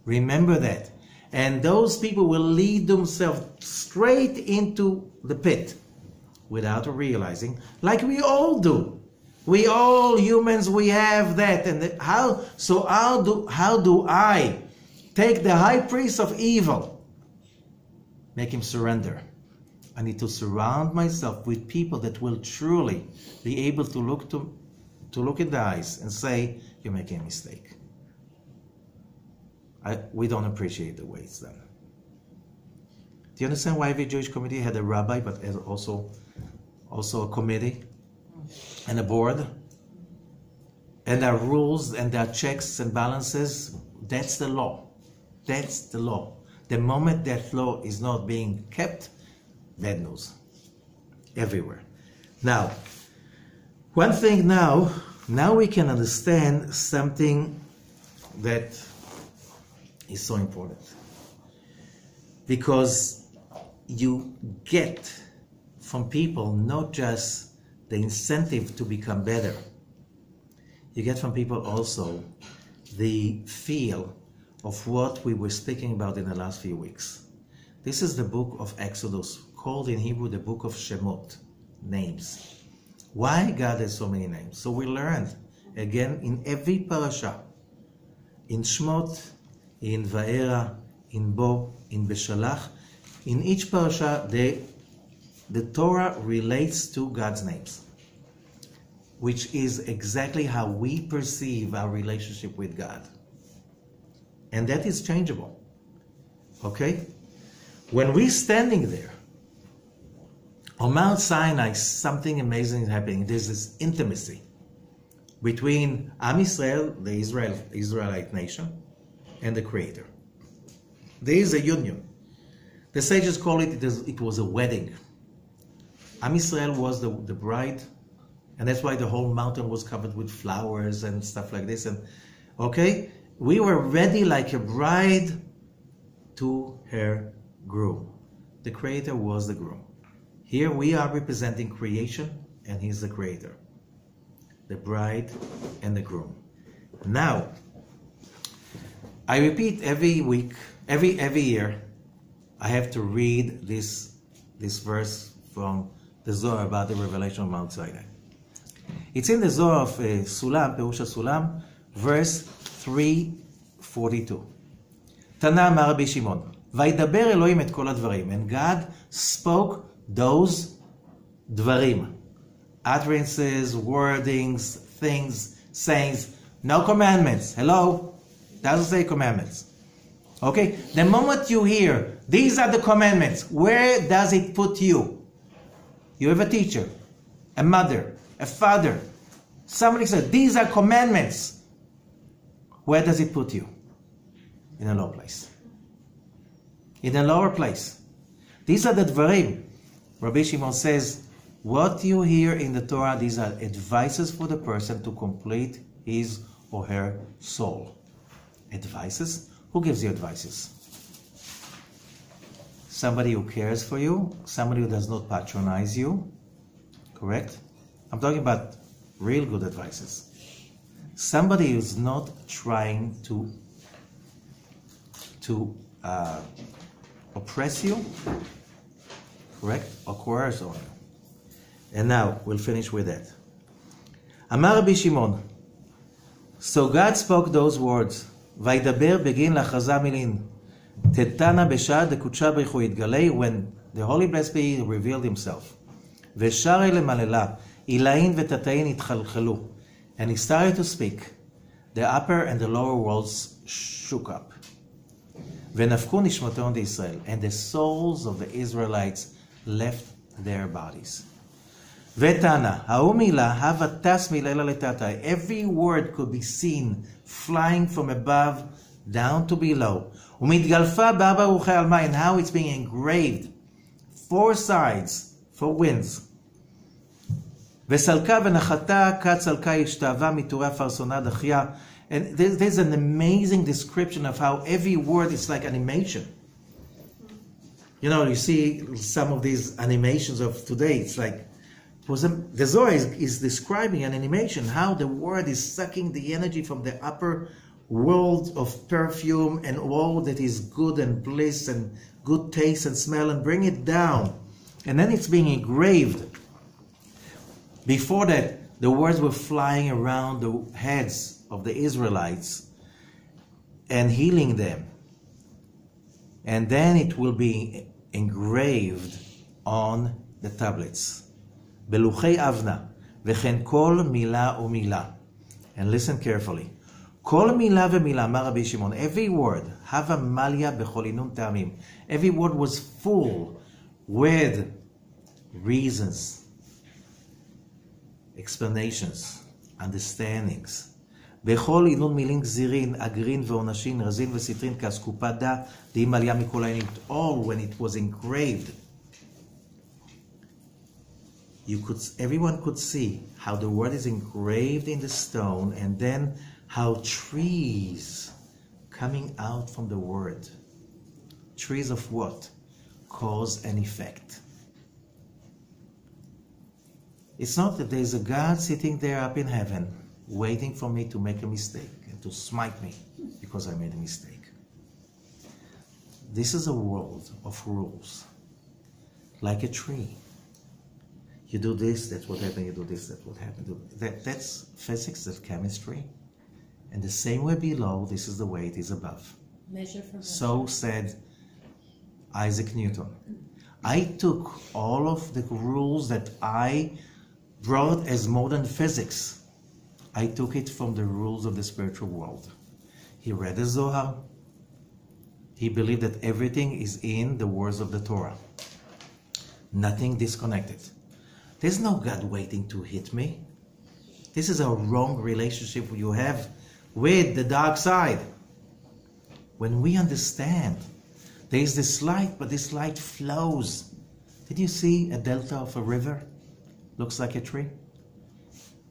Remember that. And those people will lead themselves straight into the pit without realizing, like we all do. We all humans, we have that. And how do I take the high priest of evil, make him surrender? I need to surround myself with people that will truly be able to look in the eyes and say, you're making a mistake. We don't appreciate the way it's done. Do you understand why every Jewish community had a rabbi, but also a committee and a board? And there are rules and there are checks and balances. That's the law. That's the law. The moment that law is not being kept, bad news everywhere. Now, one thing now we can understand something that is so important, because you get from people not just the incentive to become better, you get from people also the feel of what we were speaking about in the last few weeks. This is the book of Exodus, called in Hebrew the book of Shemot, names. Why God has so many names? So we learned again in every parasha, in Shmot, in Va'era, in Bo, in Beshalach, in each parasha, the Torah relates to God's names, which is exactly how we perceive our relationship with God. And that is changeable. Okay? When we're standing there, on Mount Sinai, something amazing is happening. There's this intimacy between Am Yisrael, the Israelite nation, and the Creator. There is a union. The sages call it was a wedding. Am Yisrael was the bride, and that's why the whole mountain was covered with flowers and stuff like this. And okay, we were ready like a bride to her groom. The Creator was the groom. Here we are representing creation, and He's the Creator, the bride and the groom. Now, I repeat every week, every year, I have to read this verse from the Zohar about the revelation of Mount Sinai. It's in the Zohar of Sulam, Perusha Sulam, verse 342. Tana אמר רבי שמעון, וידבר אלוהים את כל הדברים, and God spoke those dvarim, utterances, wordings, things, sayings, no commandments. Hello? Doesn't say commandments. Okay? The moment you hear, these are the commandments, where does it put you? You have a teacher, a mother, a father. Somebody said, these are commandments. Where does it put you? In a low place. In a lower place. These are the dvarim. Rabbi Shimon says, what you hear in the Torah, these are advices for the person to complete his or her soul. Advices? Who gives you advices? Somebody who cares for you, somebody who does not patronize you, correct? I'm talking about real good advices. Somebody who's not trying to oppress you, correct? Or coerce on you. And now, we'll finish with that. Amar Rabbi Shimon, so God spoke those words, וידבר בגין לחזה מילין, תתנה בשעה דקודשה בריחו יתגלה, when the Holy Blessed Be revealed himself. ושרי למללה, עילאין ותתאין התחלחלו. And he started to speak. the upper and the lower worlds shook up. ונפקו נשמותיהם בישראל, and the souls of the Israelites left their bodies. ותנא, ההוא מילה, הווה טס מלילה לטאטא. Every word could be seen flying from above down to below. ומתגלפה בארבע רוחי עלמא, and how it's being engraved, 4 sides, 4 winds. וסלקה ונחתה כצלקה השתאבה מטורי הפרסונה דחייה. And there's an amazing description of how every word is like animation. You know, you see some of these animations of today, it's like, the Zohar is describing an animation, how the word is sucking the energy from the upper world of perfume and all that is good and bliss and good taste and smell, and bring it down. And then it's being engraved. Before that, the words were flying around the heads of the Israelites and healing them. And then it will be engraved on the tablets. בלוחי אבנה, וכן כל מילה ומילה. And listen carefully. כל מילה ומילה, אמר רבי שמעון, every word, הווה מליה בכל עינון טעמים. Every word was full with reasons, explanations, understandings. בכל עינון מילים גזירין, אגרין ועונשין, רזין וסיטרין, כאסקופה דה, דהי מליה מכל העינים. All when it was engraved. Everyone could see how the word is engraved in the stone, and then how trees coming out from the word. Trees of what? Cause and effect. It's not that there's a God sitting there up in heaven waiting for me to make a mistake and to smite me because I made a mistake. This is a world of rules, like a tree. You do this, that's what happened. You do this, that's what happened. That's physics, that's chemistry. And the same way below, this is the way it is above. Measure for measure. So said Isaac Newton. I took all of the rules that I brought as modern physics. I took it from the rules of the spiritual world. He read the Zohar. He believed that everything is in the words of the Torah. Nothing disconnected. There's no God waiting to hit me. This is a wrong relationship you have with the dark side. When we understand, there is this light, but this light flows. Did you see a delta of a river? Looks like a tree.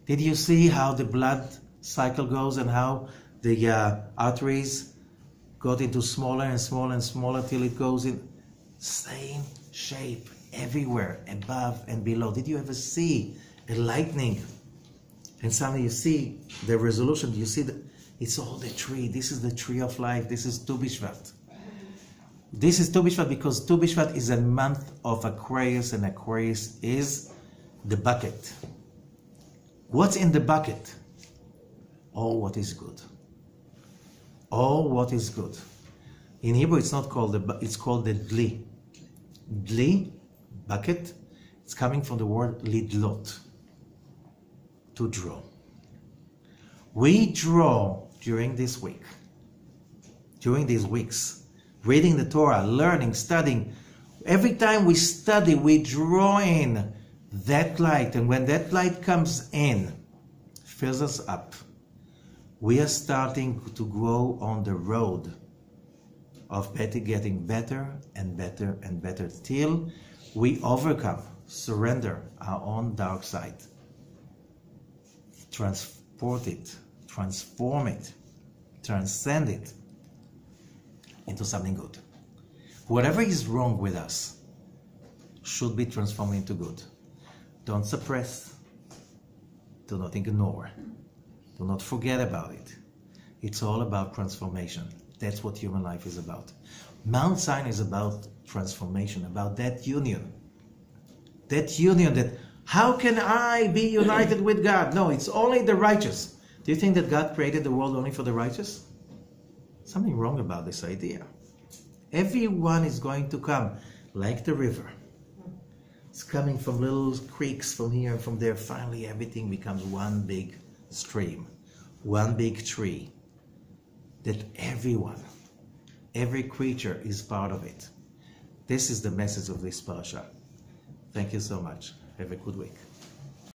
Did you see how the blood cycle goes and how the arteries got into smaller and smaller and smaller till it goes in same shape everywhere, above and below? Did you ever see a lightning and suddenly you see the resolution? You see that it's all the tree. This is the tree of life. This is Tu B'Shvat. This is Tu B'Shvat because Tu B'Shvat is a month of Aquarius, and Aquarius is the bucket. What's in the bucket? All what is good. All what is good. In Hebrew, it's not called it's called the Dli. Dli, bucket. It's coming from the word lidlot, to draw. We draw during this week, during these weeks, reading the Torah, learning, studying. Every time we study, we draw in that light, and when that light comes in, fills us up, we are starting to grow on the road of getting better and better and better till we overcome, surrender our own dark side, transport it, transform it, transcend it into something good. Whatever is wrong with us should be transformed into good. Don't suppress. Do not ignore. Do not forget about it. It's all about transformation. That's what human life is about. Mount Sinai is about transformation, about that union. That union that, how can I be united with God? No, it's only the righteous. Do you think that God created the world only for the righteous? Something wrong about this idea. Everyone is going to come, like the river. It's coming from little creeks from here and from there. Finally, everything becomes one big stream. one big tree, that everyone, every creature is part of it. This is the message of this parasha. Thank you so much. Have a good week.